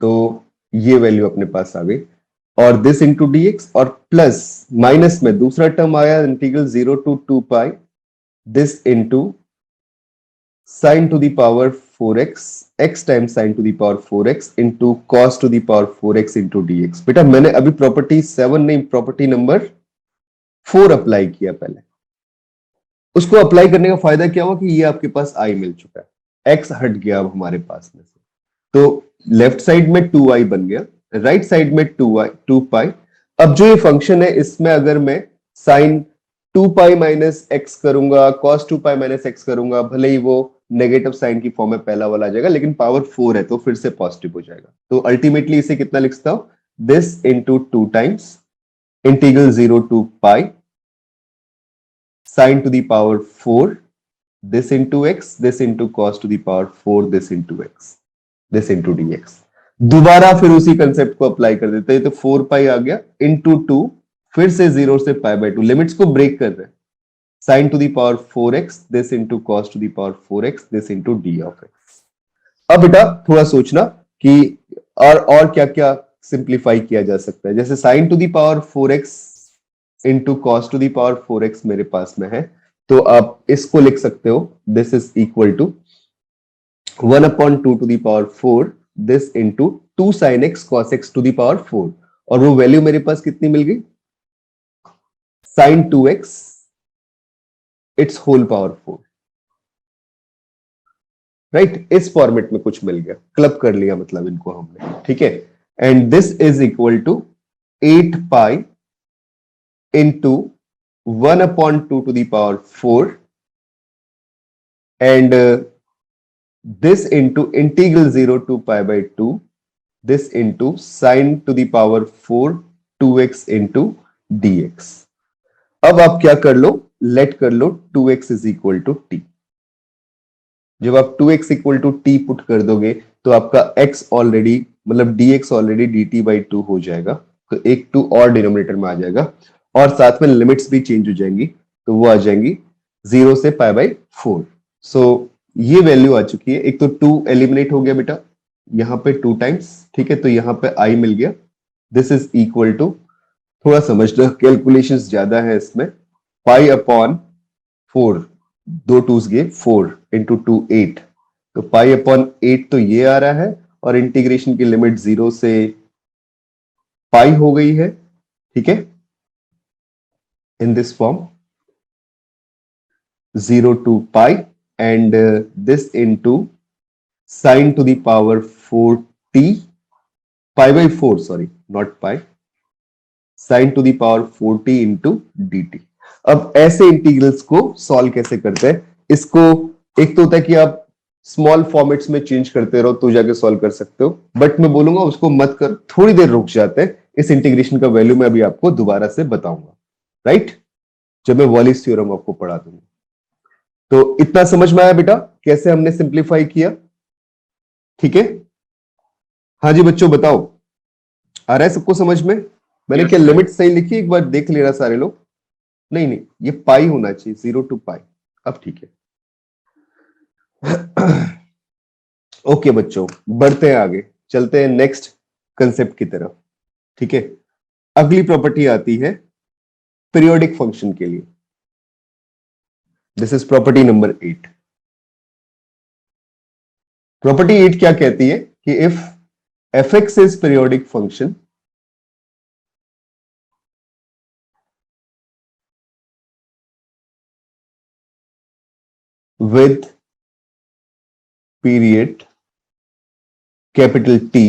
तो ये वैल्यू अपने पास आ गई, और दिस इंटू डी एक्स, और प्लस माइनस में दूसरा टर्म आया integral 0 to 2 pi this into sine to the power 4x, x time sine to the power 4x into cos to the power 4x into dx। बेटा मैंने अभी property 7 नहीं, property number 4 apply किया पहले। उसको अप्लाई करने का फायदा क्या हुआ कि ये आपके पास i मिल चुका है, x हट गया अब हमारे पास में से, तो लेफ्ट साइड में 2i बन गया, राइट साइड में 2 पाई। अब जो ये फंक्शन है इसमें अगर मैं साइन 2 पाई माइनस एक्स करूंगा, कॉस 2 पाई माइनस एक्स करूंगा, भले ही वो नेगेटिव साइन की फॉर्म में पहला वाला आ जाएगा, लेकिन पावर 4 है तो फिर से पॉजिटिव हो जाएगा। तो अल्टीमेटली इसे कितना लिख सकता हूं? This into 2 times integral 0 to pi sine to the power 4 this into x this into cos to the power 4 this into x this into dx। दोबारा फिर उसी कंसेप्ट को अप्लाई कर देते हैं, तो 4 पाई आ गया इंटू 2, फिर से 0 से पाई बाय 2, लिमिट्स को ब्रेक कर रहे हैं, sign to the power 4x this into cos to the power 4x this into D of x. अब बेटा थोड़ा सोचना कि और क्या क्या सिंप्लीफाई किया जा सकता है। जैसे sign to the power 4x into cos to the power 4x मेरे पास में है, तो आप इसको लिख सकते हो, this is equal to 1/2 to the power 4 this into 2 sine x cos x to the power 4, और वो वैल्यू मेरे पास कितनी मिल गई? Sine 2x its whole power 4, right. इस फॉर्मेट में कुछ मिल गया, क्लब कर लिया मतलब इनको हमने, ठीक है। And this is equal to 8 pi into 1/2 to the power 4 and this into integral 0 to pi by 2 this into sine to the power 4 2x into dx। अब आप क्या कर लो, लेट कर लो 2x is equal to t। जब आप 2x equal to t put कर दोगे तो आपका x ऑलरेडी मतलब dx ऑलरेडी dt by 2 हो जाएगा, तो एक 2 और डिनोमिनेटर में आ जाएगा, और साथ में लिमिट्स भी चेंज हो जाएंगी, तो वो आ जाएंगी 0 से pi by 4। सो ये वैल्यू आ चुकी है। एक तो 2 एलिमिनेट हो गया बेटा, यहां पे 2 टाइम्स, ठीक है, तो यहां पे i मिल गया। दिस इज इक्वल टू, थोड़ा समझना, कैलकुलेशंस ज्यादा है इसमें, पाई अपॉन 4, 2 2s गए 4 इंटू 2 8, तो पाई अपॉन 8 तो ये आ रहा है, और इंटीग्रेशन की लिमिट 0 से पाई हो गई है, ठीक है, in this form 0 to pi and this into sine to the power 4t pi by 4, sorry not pi, sine to the power 4t into dt। अब ऐसे इंटीग्रल्स को सॉल्व कैसे करते हैं? इसको एक तो होता है कि आप स्मॉल फॉर्मेट्स में चेंज करते रहो तो जाके सॉल्व कर सकते हो, बट मैं बोलूंगा उसको मत कर, थोड़ी देर रुक जाते हैं, इस इंटीग्रेशन का वैल्यू मैं अभी आपको दोबारा से बताऊंगा, राइट, जब मैं वॉलिस थ्योरम आपको पढ़ा दूंगा। तो इतना समझ में आया बेटा कैसे हमने सिंप्लीफाई किया? ठीक है, हाँ जी बच्चों बताओ, आ रहा है सबको समझ में? मैंने क्या लिमिट सही लिखी? एक बार देख लेना सारे लोग। नहीं नहीं, ये पाई होना चाहिए, 0 टू पाई। अब ठीक है। ओके बच्चों, बढ़ते हैं आगे, चलते हैं नेक्स्ट कंसेप्ट की तरफ, ठीक है। अगली प्रॉपर्टी आती है पीरियोडिक फंक्शन के लिए। This is property number 8। Property 8 क्या कहती है कि if fx is periodic function with period capital T,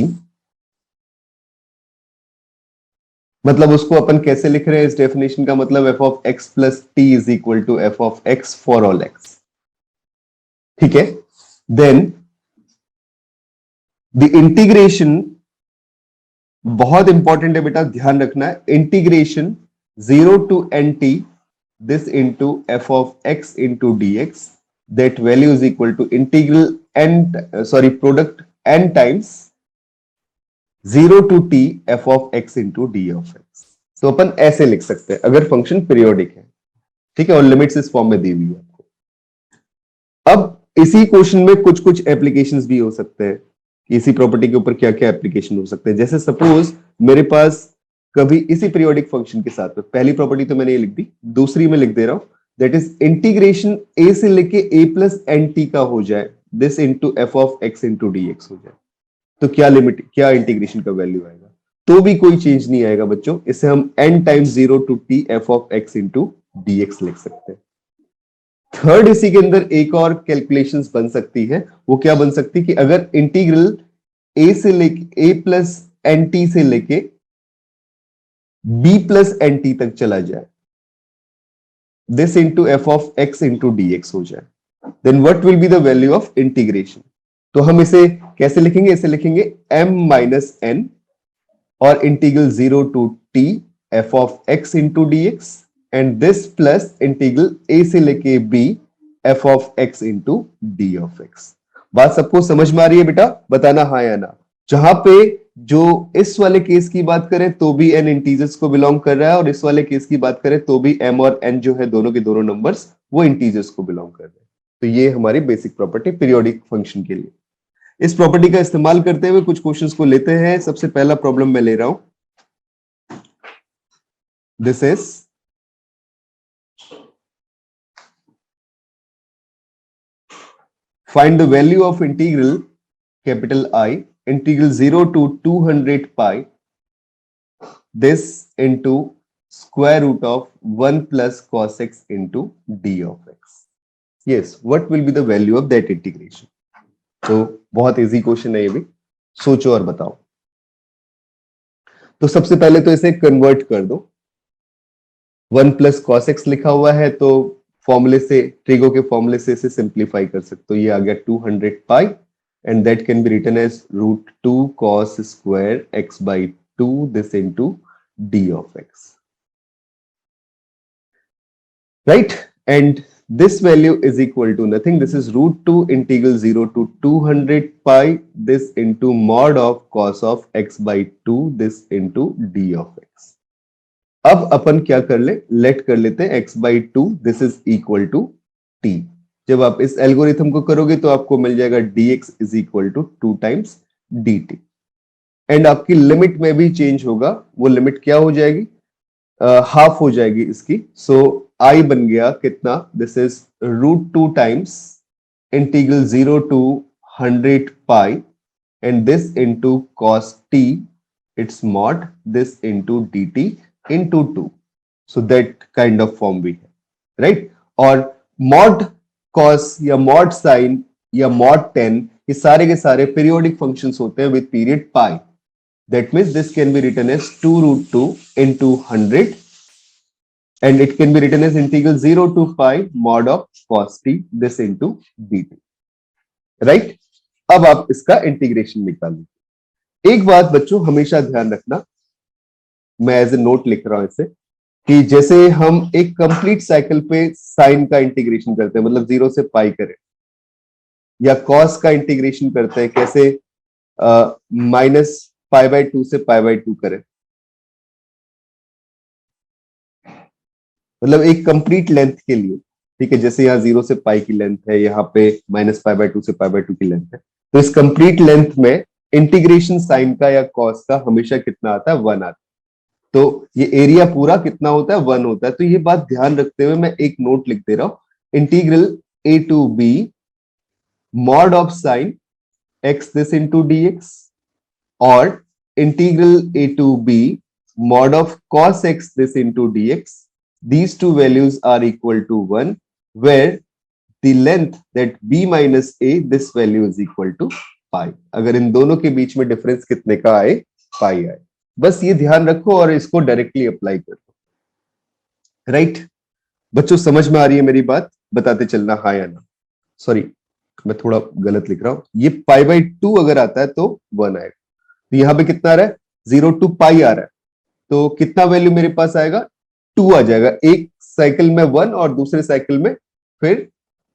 मतलब उसको अपन कैसे लिख रहे हैं इस डेफिनेशन का मतलब f of x plus t is equal to f of x for all x, ठीक है। देन द इंटीग्रेशन बहुत इंपॉर्टेंट है बेटा, ध्यान रखना है, integration 0 to n t this into f of x into dx, that value is equal to integral n, product n times 0 to t f of x into d of x. तो अपन ऐसे लिख सकते हैं अगर फंक्शन पीरियोडिक है, ठीक है, और लिमिट्स इस फॉर्म में दी हुई है आपको। अब इसी क्वेश्चन में कुछ कुछ एप्लीकेशंस भी हो सकते हैं, इसी प्रॉपर्टी के ऊपर क्या क्या एप्लीकेशन हो सकते हैं। जैसे सपोज मेरे पास कभी इसी पीरियोडिक फंक्शन के साथ में, पहली प्रॉपर्टी तो मैंने ये लिख दी, दूसरी में लिख दे रहा हूं, दैट इज इंटीग्रेशन a से लेके a प्लस एन टी का हो जाए, this into f of x into D x हो जाए, तो क्या लिमिट, क्या इंटीग्रेशन का वैल्यू आएगा? तो भी कोई चेंज नहीं आएगा बच्चों, इसे हम n times 0 to t f of x into D x लिख सकते हैं। थर्ड, इसी के अंदर एक और कैलकुलेशंस बन सकती है, वो क्या बन सकती है कि अगर इंटीग्रल a से लेके a प्लस एन टी से लेके b प्लस एन टी तक चला जाए, this into f of x into D x हो जाए, then what will be the value of integration? तो हम इसे कैसे लिखेंगे? इसे लिखेंगे m माइनस एन और integral 0 to t f of x into D x and this plus integral a से लेके b f of x into D of x. बात सबको समझ में आ रही है बेटा? बताना हाँ या ना। जहां पे जो इस वाले केस की बात करें तो भी n इंटीजर्स को बिलोंग कर रहा है, और इस वाले केस की बात करें तो भी m और n जो है दोनों के दोनों नंबर्स वो इंटीजर्स को बिलोंग कर रहे हैं। तो ये हमारी बेसिक प्रॉपर्टी पीरियोडिक फंक्शन के लिए। इस प्रॉपर्टी का इस्तेमाल करते हुए कुछ क्वेश्चंस को लेते हैं। सबसे पहला प्रॉब्लम मैं ले रहा हूं, this is find the value of integral capital I, integral 0 to 200 pi, this into square root of 1 plus cos x into d of x. Yes, what will be the value of that integration? तो बहुत easy question है ये भी, सोचो और बताओ। तो सबसे पहले तो इसे कन्वर्ट कर दो, 1 प्लस कॉस एक्स लिखा हुआ है तो फॉर्मूले से, ट्रिगो के फॉर्मूले से इसे सिंप्लीफाई कर सकते हो। ये आ गया 200 pi and that can be written as root 2 cos square x by 2 this into D of x, right? And this value is equal to nothing, this is root 2 integral 0 to 200 pi this into mod of cos of x by 2 this into d of x. अब अपन क्या कर ले, late कर लेते हैं x by 2 this is equal to t। जब आप इस एल्गोरिथम को करोगे तो आपको मिल जाएगा dx is equal to 2 times dt and आपकी लिमिट में भी चेंज होगा, वो लिमिट क्या हो जाएगी? हाफ हो जाएगी इसकी। सो I बन गया कितना? This is root 2 times integral 0 to 100 pi and this into cos t its mod this into d t into 2। So that kind of form भी है, राइट? और मॉड कॉस या मॉड साइन या मॉड टेन, ये सारे के सारे periodic functions होते हैं with period pi. That means this can be written as 2 root 2 into 100 and it can be written as integral 0 to pi mod of cos t this into dt, right? अब आप इसका integration निकालिए। एक बात बच्चों हमेशा ध्यान रखना, मैं एज ए नोट लिख रहा हूं इसे, कि जैसे हम एक कंप्लीट साइकिल पे साइन का इंटीग्रेशन करते हैं, मतलब 0 से पाई करें, या कॉस का इंटीग्रेशन करते हैं, कैसे माइनस पाई बाई 2 से पाई बाई 2 करें, मतलब एक कंप्लीट लेंथ के लिए, ठीक है? जैसे यहाँ 0 से पाई की लेंथ है, यहाँ पे माइनस पाई बाई 2 से पाई बाई 2 की लेंथ है, तो इस कंप्लीट लेंथ में इंटीग्रेशन साइन का या कॉस का हमेशा कितना आता है? 1 आता है। तो ये एरिया पूरा कितना होता है? 1 होता है। तो ये बात ध्यान रखते हुए मैं एक नोट लिख दे रहा हूं, integral a to b mod of sine x this into dx और integral a to b mod of cos x this into dx, these two values are equal to 1 where the length that b minus a this value is equal to pi। अगर इन दोनों के बीच में difference कितने का आए? पाई आए। बस ये ध्यान रखो और इसको डायरेक्टली अप्लाई करो, राइट? बच्चों समझ में आ रही है मेरी बात? बताते चलना हाँ या ना। सॉरी मैं थोड़ा गलत लिख रहा हूं, ये पाई बाई 2 अगर आता है तो 1 आएगा, तो यहां पे कितना आ रहा है? 0 टू पाई आ रहा है, तो कितना वैल्यू मेरे पास आएगा? 2 आ जाएगा। एक साइकिल में 1 और दूसरे साइकिल में फिर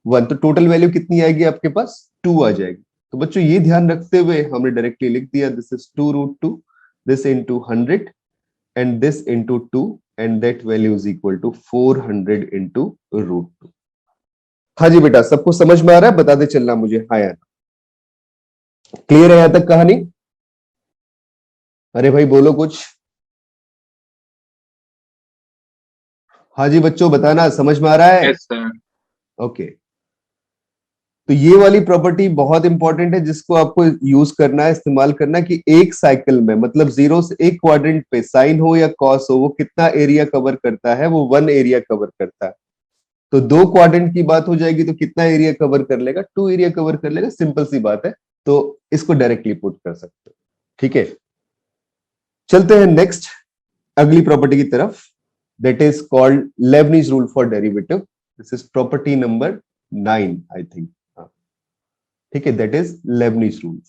1, तो टोटल वैल्यू कितनी आएगी आपके पास? 2 आ जाएगी। तो बच्चों ये ध्यान रखते हुए हमने डायरेक्टली लिख दिया this is 2√2, this into 100 and this into 2 and that value is equal to 400 into √2। हाँ जी बेटा, सबको समझ में आ रहा है? बताते चलना मुझे हाँ या ना। क्लियर है यहां तक कहानी? अरे भाई बोलो कुछ। हाँ जी बच्चों बताना, समझ में आ रहा है? Yes sir. ओके, तो ये वाली प्रॉपर्टी बहुत इंपॉर्टेंट है जिसको आपको यूज करना है, इस्तेमाल करना है कि एक साइकिल में मतलब 0 से एक क्वाड्रेंट पे साइन हो या कॉस हो, वो कितना एरिया कवर करता है? वो 1 एरिया कवर करता है। तो 2 क्वाड्रेंट की बात हो जाएगी तो कितना एरिया कवर कर लेगा? 2 एरिया कवर कर लेगा, सिंपल सी बात है। तो इसको डायरेक्टली पुट कर सकते हो, ठीक है। चलते हैं नेक्स्ट अगली प्रॉपर्टी की तरफ, that is called Leibniz rule for derivative. This is property number 9 I think, ठीक है, that is Leibniz rule.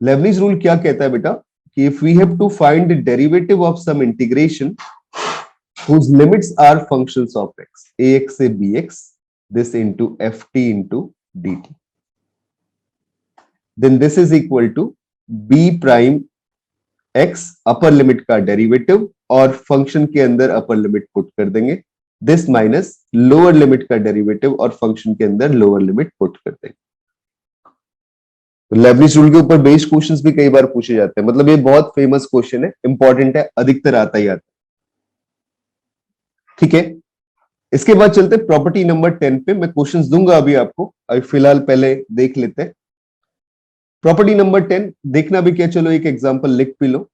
Leibniz rule क्या कहता है बेटा कि if we have to find the derivative of some integration whose limits are functions of x, ax से bx, this into ft into dt, then this is equal to b prime x upper limit का derivative और function के अंदर upper limit put कर देंगे, this minus lower limit का derivative और function के अंदर लोअर लिमिट पुट कर देंगे। तो लेबनीज रूल के ऊपर बेस्ड क्वेश्चंस भी कई बार पूछे जाते हैं, मतलब ये बहुत फेमस क्वेश्चन है, इंपॉर्टेंट है, अधिकतर आता ही आता है, ठीक है। इसके बाद चलते प्रॉपर्टी नंबर 10 पे, मैं क्वेश्चंस दूंगा अभी आपको, अभी फिलहाल पहले देख लेते हैं प्रॉपर्टी नंबर 10। देखना भी क्या, चलो एक एग्जांपल लिख भी लो।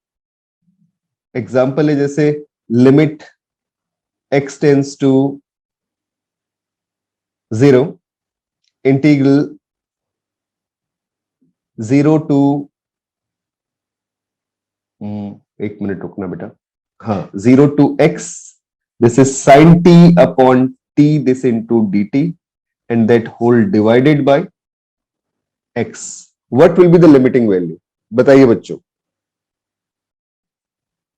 एग्जांपल है जैसे limit x tends to 0, integral 0 to, एक मिनट रुकना बेटा, हाँ 0 to x, this is sin t upon t, this into dt, and that whole divided by x. What will be the limiting value? बताइए बच्चों,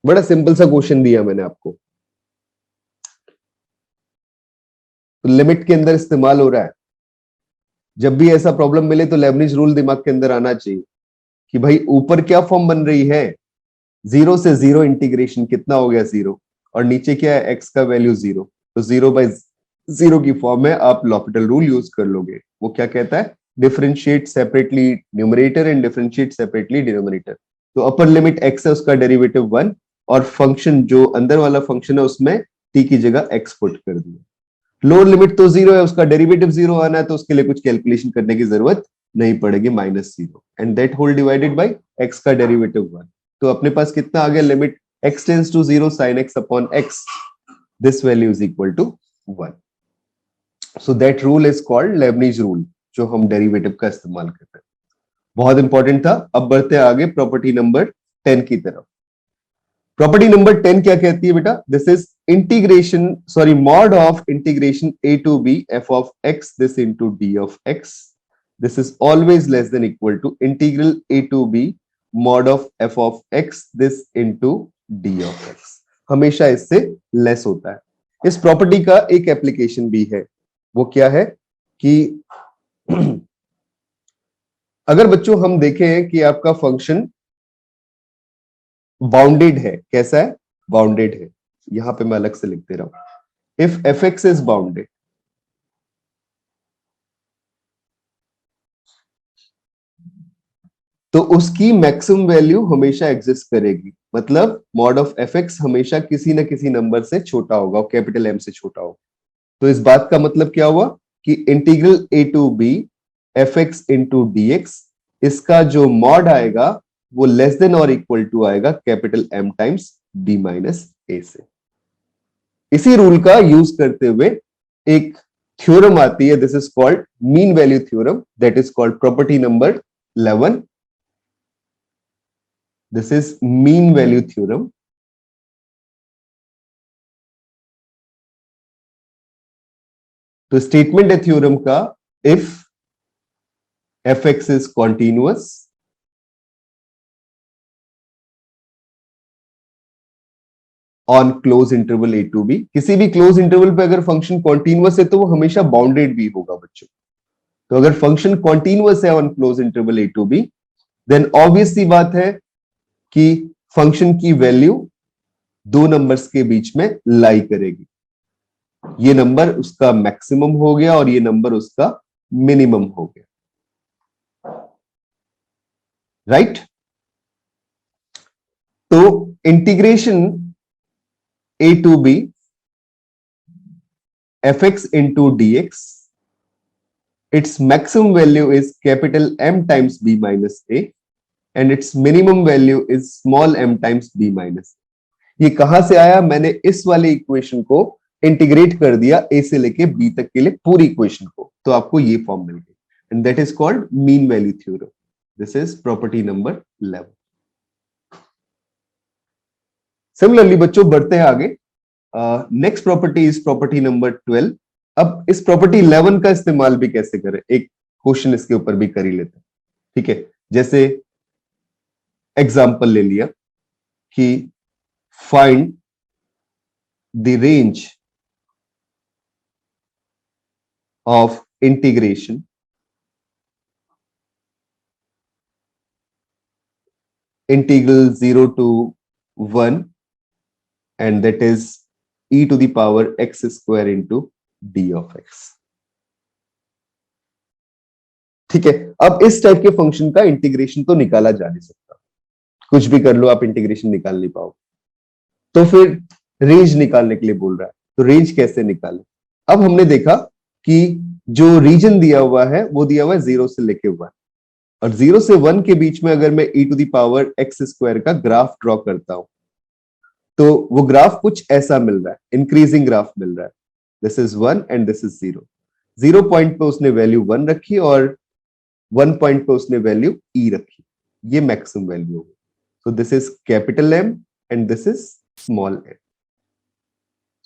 बड़ा simple सा question दिया मैंने आपको, तो लिमिट के अंदर इस्तेमाल हो रहा है। जब भी ऐसा प्रॉब्लम मिले तो लेबनीज रूल दिमाग के अंदर आना चाहिए कि भाई ऊपर क्या फॉर्म बन रही है, 0 से 0 इंटीग्रेशन कितना हो गया 0, और नीचे क्या है x का वैल्यू 0, तो 0/0 की फॉर्म में आप लॉपिटल रूल यूज कर लोगे। वो क्या कहता है? Differentiate separately numerator and differentiate separately denominator. तो अपर लिमिट x है, उसका डेरिवेटिव 1, और फंक्शन जो अंदर वाला फंक्शन है उसमें t की जगह x पुट कर दिया। लोअर लिमिट तो 0 है, उसका डेरिवेटिव 0 आना है, तो उसके लिए कुछ कैलकुलेशन करने की जरूरत नहीं पड़ेगी, -0, and that whole divided by x का डेरिवेटिव 1। तो अपने पास कितना आ गया? Limit x tends to 0 sin x upon x, this value is equal to 1। So that rule is called Leibniz rule, जो हम डेरिवेटिव का इस्तेमाल करते हैं, बहुत इंपॉर्टेंट था। अब बढ़ते हैं आगे प्रॉपर्टी नंबर 10 की तरफ। प्रॉपर्टी नंबर 10 क्या कहती है बेटा? This is integration, sorry, mod of integration a to b f of x, this into d of x, this is always less than equal to integral a to b mod of f of x, this into d of x, हमेशा इससे less होता है। इस property का एक application भी है, वो क्या है कि अगर बच्चों हम देखें कि आपका फंक्शन बाउंडेड है, कैसा है? बाउंडेड है, यहां पे मैं अलग से लिख दे रहा हूं, if f x is bounded, तो उसकी मैक्सिमम वैल्यू हमेशा एग्जिस्ट करेगी, मतलब मॉड ऑफ एफ एक्स हमेशा किसी ना किसी नंबर से छोटा होगा और कैपिटल एम से छोटा होगा। तो इस बात का मतलब क्या हुआ कि integral A to B F x into D x, इसका जो मॉड आएगा वो लेस देन और इक्वल टू आएगा capital M times b minus a से। इसी रूल का यूज करते हुए एक थ्योरम आती है, this is called mean value theorem, that is called property number 11। This is mean value theorem. तो स्टेटमेंट है थ्योरम का, if f x is continuous on close interval a to b. किसी भी क्लोज इंटरवल पे अगर function continuous है तो वो हमेशा बाउंडेड भी होगा बच्चों। तो अगर फंक्शन कॉन्टिन्यूअस है on close interval a to b, then obvious सी बात है कि फंक्शन की वैल्यू दो नंबर्स के बीच में लाई करेगी। ये नंबर उसका मैक्सिमम हो गया और ये नंबर उसका मिनिमम हो गया, राइट? तो integration a to B F x into D x, its maximum value is capital M times b minus a and its minimum value is small m times b minus a। ये कहां से आया? मैंने इस वाले equation को integrate कर दिया a से लेके b तक के लिए पूरी इक्वेशन को, तो आपको ये फॉर्म मिल गई and that is called mean value theorem. This is property number 11। Similarly बच्चों बढ़ते हैं आगे। Next property is property number 12। अब इस प्रॉपर्टी 11 का इस्तेमाल भी कैसे करें, एक क्वेश्चन इसके ऊपर भी कर ही लेते हैं, ठीक है? जैसे एग्जांपल ले लिया कि find the range of integration integral 0 to 1 and that is e to the power x square into d of x। ठीक है, अब इस टाइप के फंक्शन का इंटीग्रेशन तो निकाला जा नहीं सकता, कुछ भी कर लो आप इंटीग्रेशन निकाल नहीं पाओ, तो फिर रेंज निकालने के लिए बोल रहा है। तो रेंज कैसे निकालें? अब हमने देखा कि जो रीजन दिया हुआ है वो दिया हुआ है 0 से लेके 1, और 0 से 1 के बीच में अगर मैं e to the power x square का ग्राफ ड्रॉ करता हूं तो वो ग्राफ कुछ ऐसा मिल रहा है, इंक्रीजिंग ग्राफ मिल रहा है। This is 1 and this is 0। 0 point पे उसने वैल्यू 1 रखी और 1 पॉइंट पे उसने वैल्यू e रखी, ये मैक्सिमम वैल्यू होगी। So this is capital M and this is small m।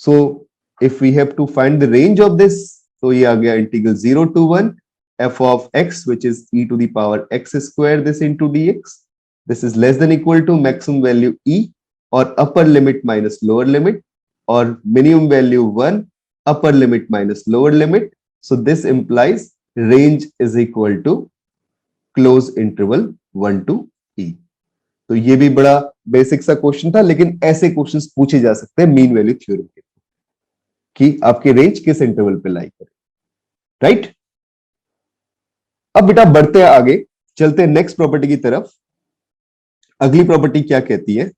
So if we have to find the range of this, तो ये आ गया integral 0 to 1 f of x which is e to the power x square this into dx। this is less than equal to maximum value e और upper limit minus lower limit और minimum value 1 upper limit minus lower limit। so this implies range is equal to close interval 1 to e। तो ये भी बड़ा basic सा question था, लेकिन ऐसे क्वेश्चंस पूछे जा सकते हैं मीन वैल्यू थ्योरम के, कि आपकी रेंज किस इंटरवल पे लाई करे, राइट? अब बेटा बढ़ते हैं आगे, चलते हैं नेक्स्ट प्रॉपर्टी की तरफ। अगली प्रॉपर्टी क्या कहती है?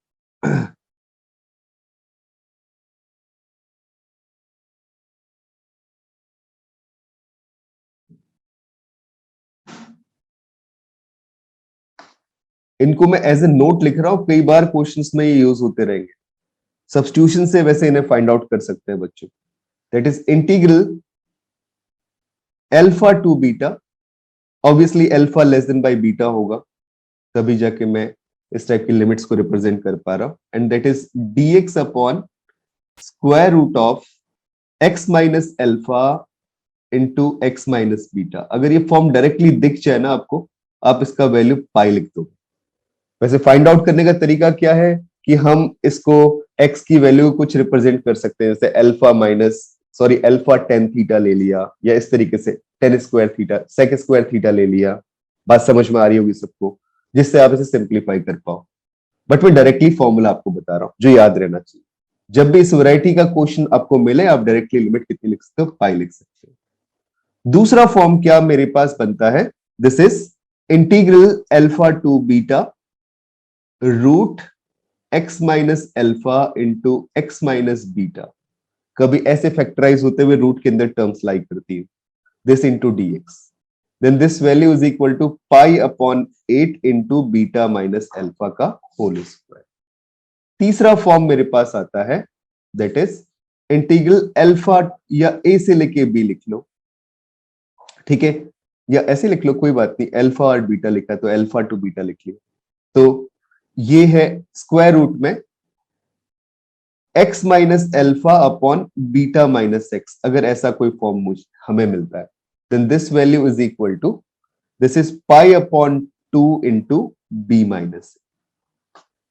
इनको मैं एज ए नोट लिख रहा हूं, कई बार क्वेश्चंस में ये यूज होते रहेंगे। सब्स्टिट्यूशन से वैसे इन्हें फाइंड आउट कर सकते हैं बच्चों। That is integral alpha to beta, obviously alpha less than by beta होगा, तभी जाके मैं इस टाइप की लिमिट्स को रिप्रेजेंट कर पा रहा हूं। And that is dx upon square root of x minus alpha into x minus beta. अगर ये फॉर्म डायरेक्टली दिख जाए ना आपको, आप इसका वैल्यू पाई लिख दो। वैसे फाइंड आउट करने का तरीका क्या है कि हम इसको x की वैल्यू कुछ रिप्रेजेंट कर सकते हैं, जैसे अल्फा टेन थीटा ले लिया, या इस तरीके से tan square theta sec square theta ले लिया। बात समझ में आ रही होगी सबको, जिससे आप इसे सिंप्लीफाई कर पाओ। बट मैं डायरेक्टली फॉर्मूला आपको बता रहा हूं जो याद रहना चाहिए। जब भी इस वैरायटी का क्वेश्चन आपको मिले, आप डायरेक्टली लिमिट कितनी लिख सकते हो? पाई लिख सकते हो। दूसरा फॉर्म क्या मेरे पास बनता है? This is integral alpha to beta root x minus alpha into x minus beta. कभी ऐसे फैक्टराइज होते हुए रूट के अंदर टर्म्स लाई करती है, this into dx। then this value is equal to pi upon 8 into beta minus alpha का whole square. तीसरा फॉर्म मेरे पास आता है, दैट इज इंटीग्रल अल्फा, या a से लेके b लिख लो, ठीक है, या ऐसे लिख लो, कोई बात नहीं। अल्फा और बीटा लिखा तो अल्फा टू बीटा लिख लिया। तो ये है स्क्वायर रूट में x minus alpha upon beta minus x. अगर ऐसा कोई फॉर्म मुझे हमें मिलता है, then this value is equal to, this is pi upon 2 into b minus a।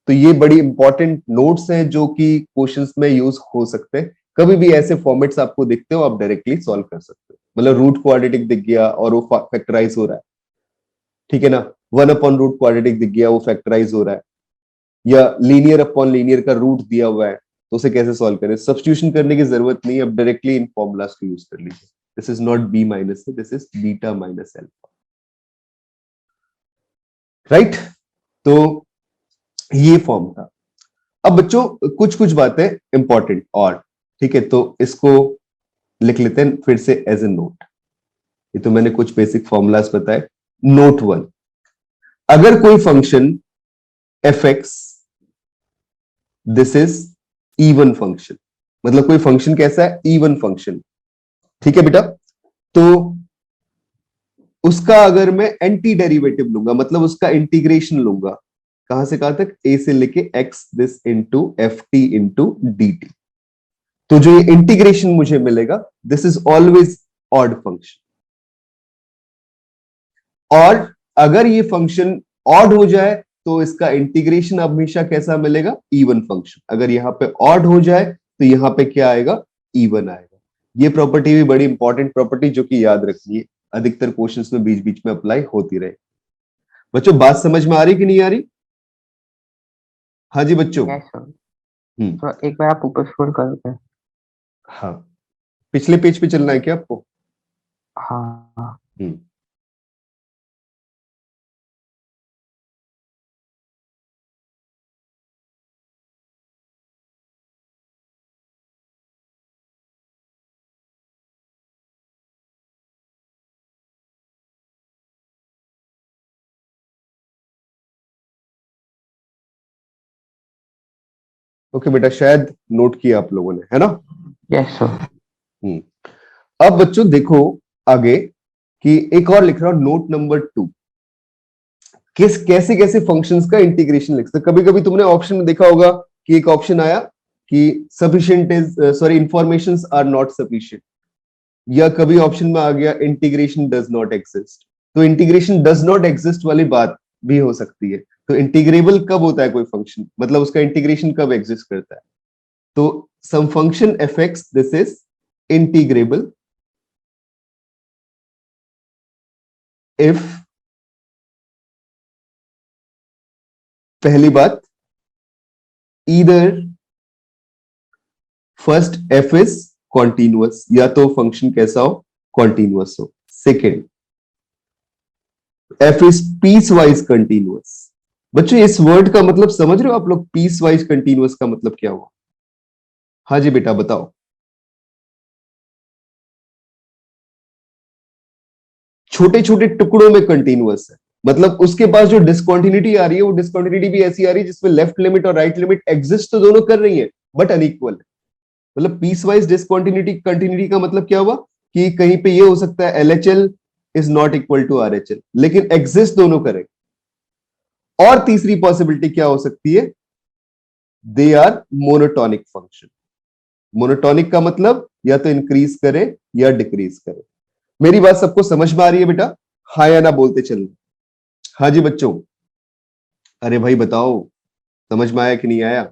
तो ये बड़ी इंपॉर्टेंट नोट्स हैं जो कि क्वेश्चंस में यूज हो सकते हैं। कभी भी ऐसे फॉर्मेट्स आपको दिखते हो आप डायरेक्टली सॉल्व कर सकते हो। मतलब रूट क्वाड्रेटिक दिख गया और वो फैक्टराइज हो रहा है, ठीक है ना, 1/रूट क्वाड्रेटिक दिख गया वो फैक्टराइज हो रहा है, या लीनियर अपॉन लीनियर का रूट दिया हुआ है, तो उसे कैसे सॉल्व करें। सब्स्टिट्यूशन करने की जरूरत नहीं है, अब डायरेक्टली इन फॉर्मूलाज को यूज कर लीजिए। This is not be minus A, this is beta minus alpha, right. तो ये फॉर्म था। अब बच्चों कुछ कुछ बातें इंपॉर्टेंट और, ठीक है, तो इसको लिख लेते हैं फिर से एज ए नोट। ये तो मैंने कुछ बेसिक फॉर्मूलाज बताए। नोट 1, अगर कोई function f x, this is even function, मतलब कोई फंक्शन कैसा है, इवन फंक्शन, ठीक है बेटा। तो उसका अगर मैं एंटी डेरिवेटिव लूंगा, मतलब उसका इंटीग्रेशन लूंगा, कहां से कहां तक, ए से लेके x this into F T into d T, तो जो ये इंटीग्रेशन मुझे मिलेगा this is always odd function. और अगर ये फंक्शन ऑड हो जाए तो इसका इंटीग्रेशन हमेशा कैसा मिलेगा, इवन फंक्शन। अगर यहां पे ऑड हो जाए तो यहां पे क्या आएगा, इवन आएगा। ये प्रॉपर्टी भी बड़ी इंपॉर्टेंट प्रॉपर्टी जो कि याद रखनी है, अधिकतर क्वेश्चंस में बीच बीच में अप्लाई होती रहे। बच्चों बात समझ में आ रही कि नहीं आ रही? हाँ जी बच्चों। Yes sir. हम्म, तो एक बार आप ऊपर स्क्रॉल करोगे? हाँ, पिछले पेज पे चलना है क्या आपको? हाँ हाँ। हम्म, ओके बेटा, शायद नोट किया आप लोगों ने, है ना? Yes sir. हम्म, अब बच्चों देखो आगे कि एक और लिख रहा हूं, नोट नंबर 2, किस कैसे कैसे फंक्शंस का इंटीग्रेशन लिख सकते। कभी कभी तुमने ऑप्शन में देखा होगा कि एक ऑप्शन आया कि sufficient is, sorry, informations are not sufficient, या कभी ऑप्शन में आ गया इंटीग्रेशन डज नॉट एग्जिस्ट। तो इंटीग्रेशन डज नॉट एग्जिस्ट वाली बात भी हो सकती है। तो इंटीग्रेबल कब होता है कोई फंक्शन, मतलब उसका इंटीग्रेशन कब एग्जिस्ट करता है। तो sum function f x this is integrable if, पहली बात, either first f is continuous, या तो फंक्शन कैसा हो, कॉन्टिन्यूअस हो। Second, f is piecewise continuous. बच्चों इस वर्ड का मतलब समझ रहे हो आप लोग, पीस वाइज कंटिन्यूअस का मतलब क्या हुआ? हाँ जी बेटा बताओ। छोटे छोटे टुकड़ों में कंटिन्यूअस है, मतलब उसके पास जो डिसकंटिन्यूटी आ रही है वो डिसकंटिन्यूटी भी ऐसी आ रही है जिसमें लेफ्ट लिमिट और राइट लिमिट एग्जिस्ट तो दोनों कर रही है बट अनइक्वल है। मतलब पीस वाइज डिसकंटिन्यूटी, कंटिन्यूटी का मतलब क्या हुआ कि कहीं पे ये हो सकता है LHL is not equal to RHL, लेकिन एग्जिस्ट दोनों करें। और तीसरी पॉसिबिलिटी क्या हो सकती है, they are monotonic function. Monotonic का मतलब या तो इंक्रीज करे या डिक्रीज करे। मेरी बात सबको समझ में आ रही है बेटा? हाँ या ना बोलते चलना। हाँ जी बच्चों, अरे भाई बताओ, समझ में आया कि नहीं आया?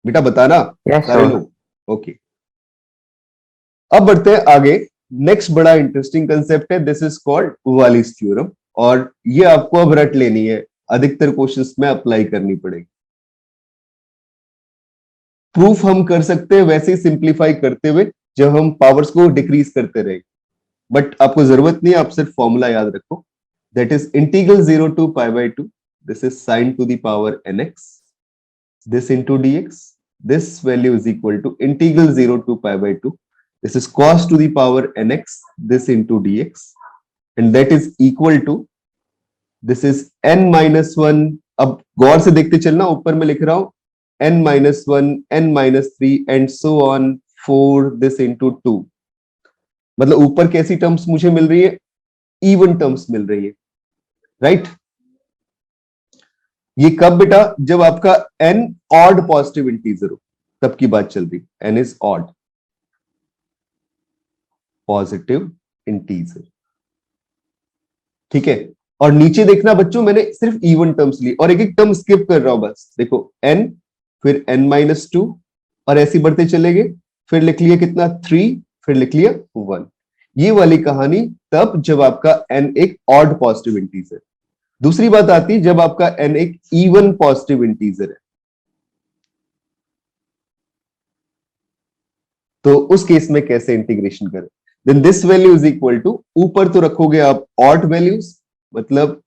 बेटा बताना यस सारे सर। लोग। ओके, अब बढ़ते हैं आगे। नेक्स्ट बड़ा इंटरेस्टिंग कंसेप्ट है, this is called Wallis theorem, और ये आपको अब रट लेनी है, अधिकतर क्वेश्चंस में अप्लाई करनी पड़ेगी। प्रूफ हम कर सकते हैं वैसे ही सिंप्लीफाई करते हुए, जब हम पावर्स को डिक्रीज करते रहे, बट आपको जरूरत नहीं है, आप सिर्फ फॉर्मूला याद रखो। That is integral 0 to pi by 2, this is sine to the power nx, this into dx, this value is equal to integral 0 to pi by 2, this is cos to the power nx, this into dx, and that is equal to, this is n minus 1। अब गौर से देखते चलना, ऊपर में लिख रहा हूं n minus 1, n minus 3 and so on 4 this into 2। मतलब ऊपर कैसी टर्म्स मुझे मिल रही है, इवन टर्म्स मिल रही है, राइट। ये कब बेटा, जब आपका n ऑड पॉजिटिव इंटीजर हो, तब की बात चल रही, n is odd positive integer, ठीक है। और नीचे देखना बच्चों, मैंने सिर्फ इवन टर्म्स ली और एक एक टर्म स्किप कर रहा हूं बस। देखो n, फिर n-2 और ऐसे बढ़ते चले गए, फिर लिख लिया कितना 3, फिर लिख लिया 1। ये वाली कहानी तब जब आपका n एक ऑड पॉजिटिव इंटीजर। दूसरी बात आती है जब आपका n एक इवन पॉजिटिव इंटीजर है, तो उस केस में कैसे इंटीग्रेशन करें। Then this value is equal to, ऊपर तो रखोगे आप ऑड वैल्यूज, मतलब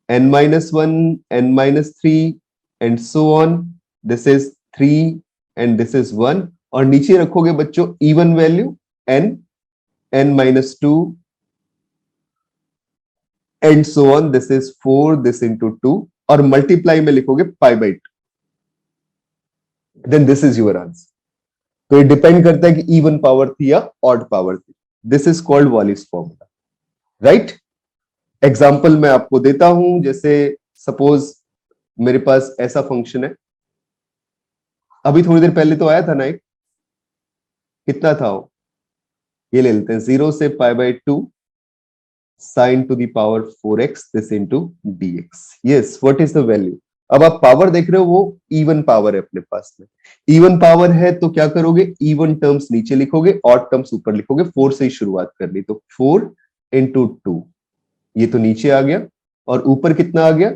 n-1, n-3 and so on, this is 3 and this is 1, और नीचे रखोगे बच्चों even value n, n-2 and so on, this is 4, this into 2, और मल्टीप्लाई में लिखोगे π/2, then this is your answer. तो ये डिपेंड करता है कि इवन पावर थी या ऑड पावर थी। This is called Wallis formula, right. Example मैं आपको देता हूं, जैसे सपोज मेरे पास ऐसा फंक्शन है, अभी थोड़ी देर पहले तो आया था ना एक, कितना था वो, ये ले लेते हैं 0 से π/2 sin to the power 4x this into dx। yes, what is the value? अब आप पावर देख रहे हो, वो इवन पावर है अपने पास में। इवन पावर है तो क्या करोगे, इवन टर्म्स नीचे लिखोगे, ऑड टर्म्स ऊपर लिखोगे। 4 से ही शुरुआत करनी, तो 4 into 2, ये तो नीचे आ गया, और ऊपर कितना आ गया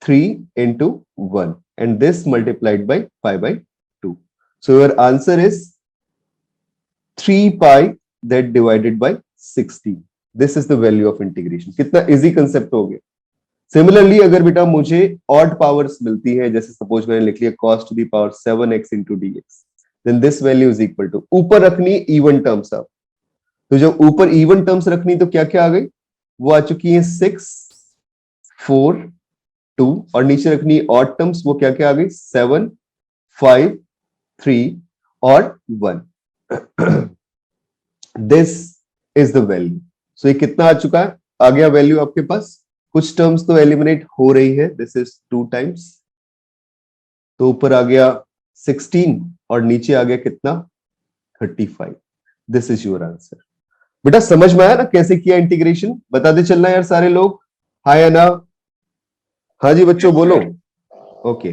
3 into 1, and this multiplied by π/2। so your answer is 3 pi that divided by 16। this is the value of integration। कितना इजी कंसेप्ट हो गया। सिमिलरली अगर बेटा मुझे ऑड पावर्स मिलती है, जैसे सपोज मैंने लिख लिया cos to the power 7x into dx, then this value is equal to, ऊपर रखनी इवन टर्म्स अब, तो जब ऊपर इवन टर्म्स रखनी तो क्या क्या आ गई, वो आ चुकी है 6, 4, 2, और नीचे रखनी ऑड टर्म्स, वो क्या क्या आ गई 7, 5, 3 और 1। This is the value. So ये कितना आ चुका है, आ गया वैल्यू आपके पास। कुछ टर्म्स तो एलिमिनेट हो रही है, दिस इज 2 टाइम्स, तो ऊपर आ गया 16 और नीचे आ गया कितना 35। This is your answer. बेटा समझ में आया ना कैसे किया इंटीग्रेशन, बताते चलना यार सारे लोग। हाय अना, हाँ जी बच्चों बोलो। ओके,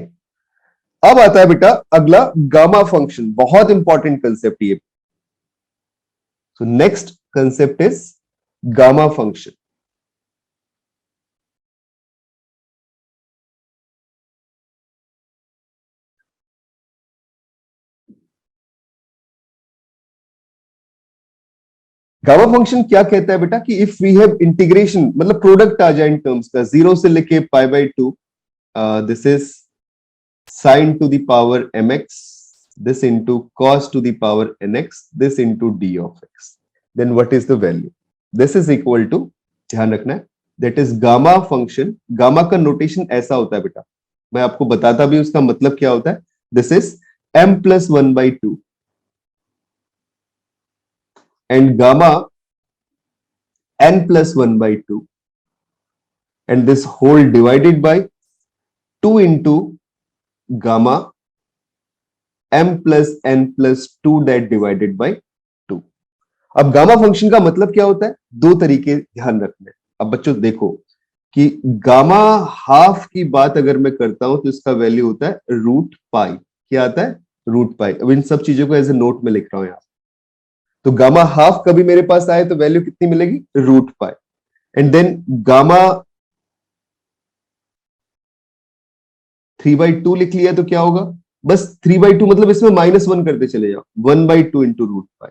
अब आता है बेटा अगला गामा फंक्शन, बहुत इंपॉर्टेंट कंसेप्ट ये। So next concept is gamma function. Gamma function क्या कहता है बेटा कि इफ वी हैव इंटीग्रेशन, मतलब प्रोडक्ट आ जाए इन टर्म्स का, 0 से लेके π/2, this is sin to the power mx, this into cos to the power nx, this into d of x, then what is the value? This is equal to, ध्यान रखना है, that is gamma function. Gamma का notation ऐसा होता है बेटा, मैं आपको बताता भी उसका मतलब क्या होता है। This is m+1/2 and gamma n+1/2, and this whole divided by 2 into gamma m+n+2 that divided by 2। अब गामा फंक्शन का मतलब क्या होता है, दो तरीके ध्यान रखने। अब बच्चों देखो कि गामा हाफ की बात अगर मैं करता हूं तो इसका वैल्यू होता है √π। क्या आता है, √π। अब इन सब चीजों को एज ए नोट में लिख रहा हूं यहां। तो गामा हाफ कभी मेरे पास आए तो वैल्यू कितनी मिलेगी, √π। एंड देन गामा 3/2 लिख लिया तो क्या होगा, बस 3/2 मतलब इसमें -1 करते चले जाओ, 1/2 इंटू √π।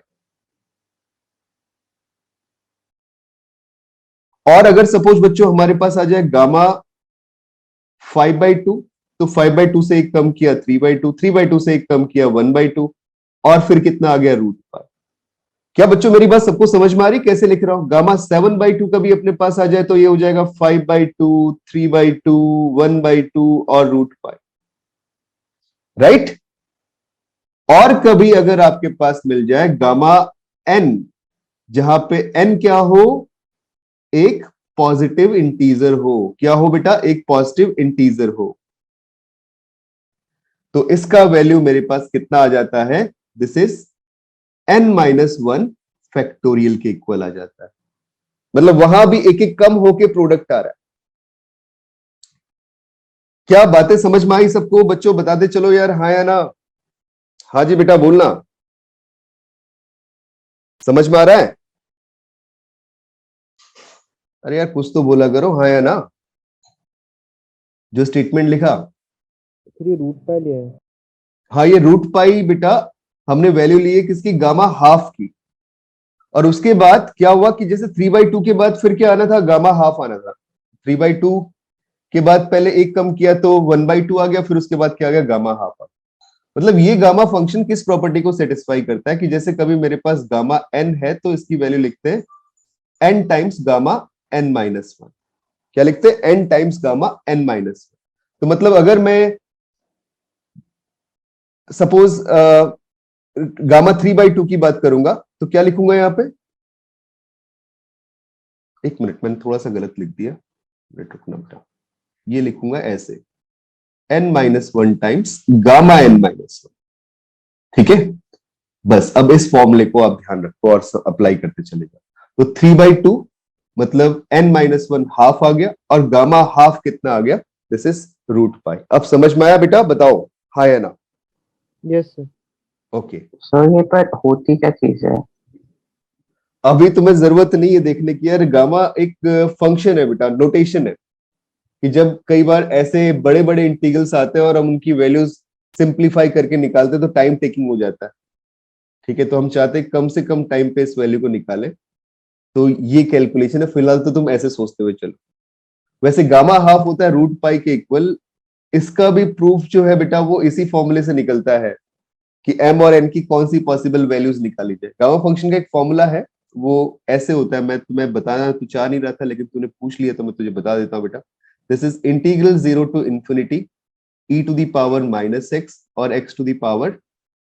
और अगर सपोज बच्चों हमारे पास आ जाए गामा 5/2, तो 5/2 से एक कम किया 3/2, 3/2 से एक कम किया 1/2, और फिर कितना आ गया √π। क्या बच्चों मेरी बात सबको समझ में आ रही, कैसे लिख रहा हूं। गामा 7/2 का भी अपने पास आ जाए तो ये हो जाएगा 5/2, 3/2, 1/2 और √π, राइट। और कभी अगर आपके पास मिल जाए गामा n, जहां पे n क्या हो, एक पॉजिटिव इंटीजर हो। क्या हो बेटा, एक पॉजिटिव इंटीजर हो, तो इसका वैल्यू मेरे पास कितना आ जाता है, दिस इज n-1 फैक्टोरियल के इक्वल आ जाता है। मतलब वहां भी एक एक कम होके प्रोडक्ट आ रहा है। क्या बातें समझ में आई सबको? बच्चों बताते चलो यार, हाँ या ना? हाँ जी बेटा बोलना, समझ में आ रहा है? अरे यार कुछ तो बोला करो, हाँ या ना? जो स्टेटमेंट लिखा, फिर ये रूट पाई लिया है। हाँ ये रूट पाई बेटा, हमने वैल्यू ली है किसकी? गामा हाफ की। और उसके बाद क्या हुआ कि जैसे 3/2 के बाद फिर क्या आना था? गामा हाफ आना था। 3/2 के बाद पहले एक कम किया तो 1/2 आ गया, फिर उसके बाद क्या आ गया? गामा हाफ आ गया। मतलब ये गामा फंक्शन किस प्रॉपर्टी को सेटिस्फाई करता है कि जैसे कभी मेरे पास गामा एन है तो इसकी वैल्यू लिखते हैं एन टाइम्स गामा n-1। क्या लिखते हैं? N times gamma n-1। तो मतलब अगर मैं सपोज गामा 3/2 की बात करूंगा तो क्या लिखूंगा यहां पे? एक मिनट, मैंने थोड़ा सा गलत लिख दिया, रुकना बेटा। ये लिखूंगा ऐसे, n-1 टाइम्स गामा n-1। ठीक है, बस अब इस फॉर्मूले को आप ध्यान रखो और अप्लाई करते चले जाओ। तो 3/2 मतलब n-1 हाफ आ गया, और गामा हाफ कितना आ गया? This is root pi. अब समझ में आया बेटा? बताओ हाँ या ना? Yes sir. ओके। सो ये पर होती क्या चीज है? अभी तुम्हें जरूरत नहीं है देखने की यार, गामा एक फंक्शन है बेटा, नोटेशन है कि जब कई बार ऐसे बड़े बड़े इंटीग्रल्स आते हैं और हम उनकी वैल्यूज सिंप्लीफाई करके निकालते हैं तो टाइम टेकिंग हो जाता है। ठीक है, तो हम चाहते हैं कम से कम टाइम पे इस वैल्यू को निकालें, तो ये कैलकुलेशन है। फिलहाल तो तुम ऐसे सोचते हुए चलो। वैसे गामा हाफ होता है रूट पाई के इक्वल। इसका भी प्रूफ जो है बेटा वो इसी फॉर्मूले से निकलता है कि एम और एन की कौन सी पॉसिबल वैल्यूज निकाली जाए। गामा फंक्शन का एक फॉर्मूला है, वो ऐसे होता है। मैं तुम्हें बताना तो चाह नहीं रहा था, लेकिन तूने पूछ लिया तो मैं तुझे बता देता हूँ बेटा। This is integral 0 to infinity e to the power -x और x to the power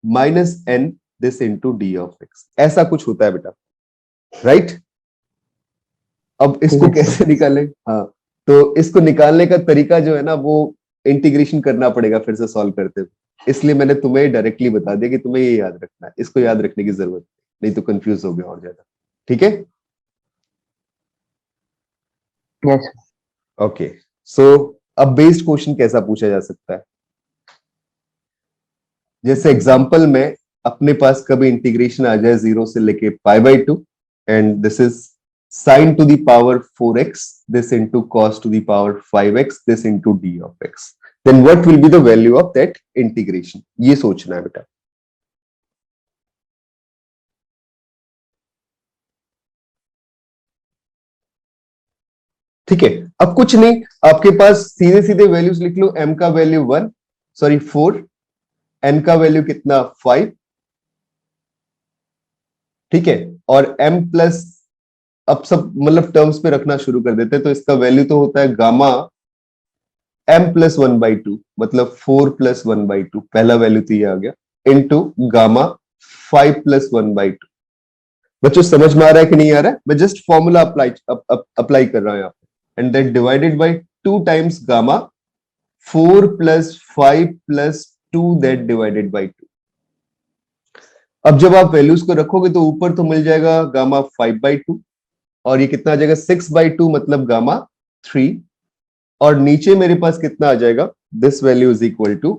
-n this into d of x। ऐसा कुछ होता है बेटा, राइट? अब इसको Yes, sir. कैसे निकालें? हाँ, तो इसको निकालने का तरीका जो है ना, वो इंटीग्रेशन करना पड़ेगा फिर से सॉल्व करते हुए। इसलिए मैंने तुम्हें डायरेक्टली बता दिया कि तुम्हें ये याद रखना है, इसको याद रखने की जरूरत नहीं तो कंफ्यूज हो गया और ज्यादा। ठीक है, Yes, sir. ओके। सो अब बेस्ड क्वेश्चन कैसा पूछा जा सकता है? जैसे एग्जांपल में अपने पास कभी इंटीग्रेशन आ जाए 0 से लेके π/2, and this is sin to the power 4x this into cos to the power 5x this into d of x, then what will be the value of that integration? ये सोचना है बेटा। ठीक है, अब कुछ नहीं, आपके पास सीधे सीधे वैल्यूज लिख लो। m का वैल्यू 4, n का वैल्यू कितना? 5। ठीक है, और m प्लस, अब सब मतलब टर्म्स पे रखना शुरू कर देते हैं। तो इसका वैल्यू तो होता है गामा m प्लस 1/2, मतलब 4 प्लस 1/2, पहला वैल्यू तो ये आ गया, इनटू गामा 5 प्लस 1/2। बच्चों समझ में आ रहा है कि नहीं आ रहा है? मैं जस्ट फॉर्मूला अप्लाई कर रहा हूं यहाँ पे, and that divided by 2 times gamma 4 plus 5 plus 2 that divided by 2। अब जब आप वैल्यूज को रखोगे तो ऊपर तो मिल जाएगा गामा 5/2, और ये कितना आ जाएगा? 6/2 मतलब गामा 3, और नीचे मेरे पास कितना आ जाएगा? This value is equal to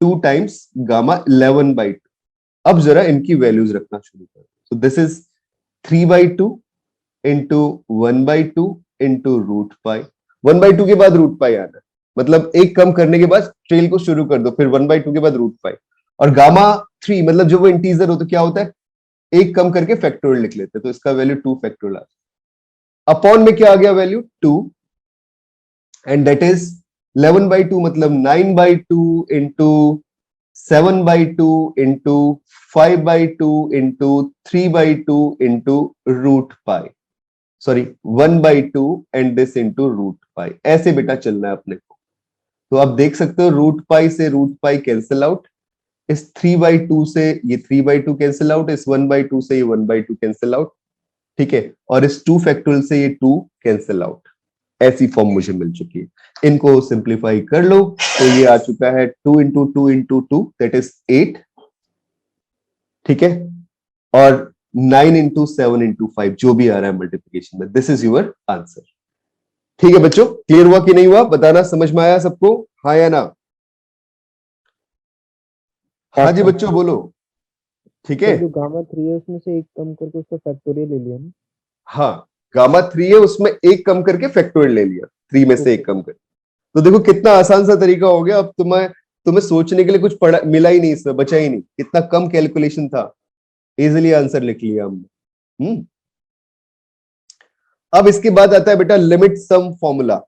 2 times gamma 11/2। अब जरा इनकी वैल्यूज रखना शुरू करो। So this is 3/2 into 1/2 into root pi. 1/2 के बाद रूट पाई आना है, मतलब एक कम करने के बाद ट्रेल को शुरू कर दो, फिर 1/2 के बाद रूट पाई। और गामा 3 मतलब जो वो इंटीजर हो तो क्या होता है? एक कम करके फैक्टोरियल लिख लेते हैं, तो इसका वैल्यू 2 फैक्टोरियल। अपॉन में क्या आ गया? वैल्यू 2, एंड दैट इज 11/2 मतलब 9/2 into 7/2 into 5/2 into 3/2 into root pi, sorry 1/2 and this into root pi. ऐसे बेटा चलना है अपने को। तो आप देख सकते हो रूट पाई से रूट पाई कैंसिल आउट, इस 3/2 से ये 3/2 कैंसिल आउट, इस 1/2 से ये 1/2 कैंसिल आउट। ठीक है, और इस 2 फैक्टोरियल से ये 2 कैंसिल आउट। ऐसी फॉर्म मुझे मिल चुकी है, इनको सिंप्लीफाई कर लो तो ये आ चुका है 2 इंटू 2 इंटू 2 दैट इज 8। ठीक है, और 9 इंटू 7 इंटू 5 जो भी आ रहा है मल्टीप्लीकेशन में, दिस इज योर आंसर। ठीक है बच्चों, क्लियर हुआ कि नहीं हुआ, बताना, समझ में आया सबको, हाँ या ना? हाँ जी बच्चों बोलो, ठीक है। सर जो गामा 3 है उसमें से एक कम करके उसका फैक्टोरियल ले लिया ना। हाँ, गामा 3 है, उसमें एक कम करके फैक्टोरियल ले लिया, 3 में से एक कम कर। तो देखो कितना आसान सा तरीका हो गया, अब तुम्हें तुम्हें सोचने के लिए कुछ पड़ा मिला ही नहीं, इसमें बचा ही नहीं, कितना कम कैलकुलेशन था, इजीली आंसर लिख लिया हमने। अब इसके बाद आता है बेटा लिमिट सम फॉर्मूला।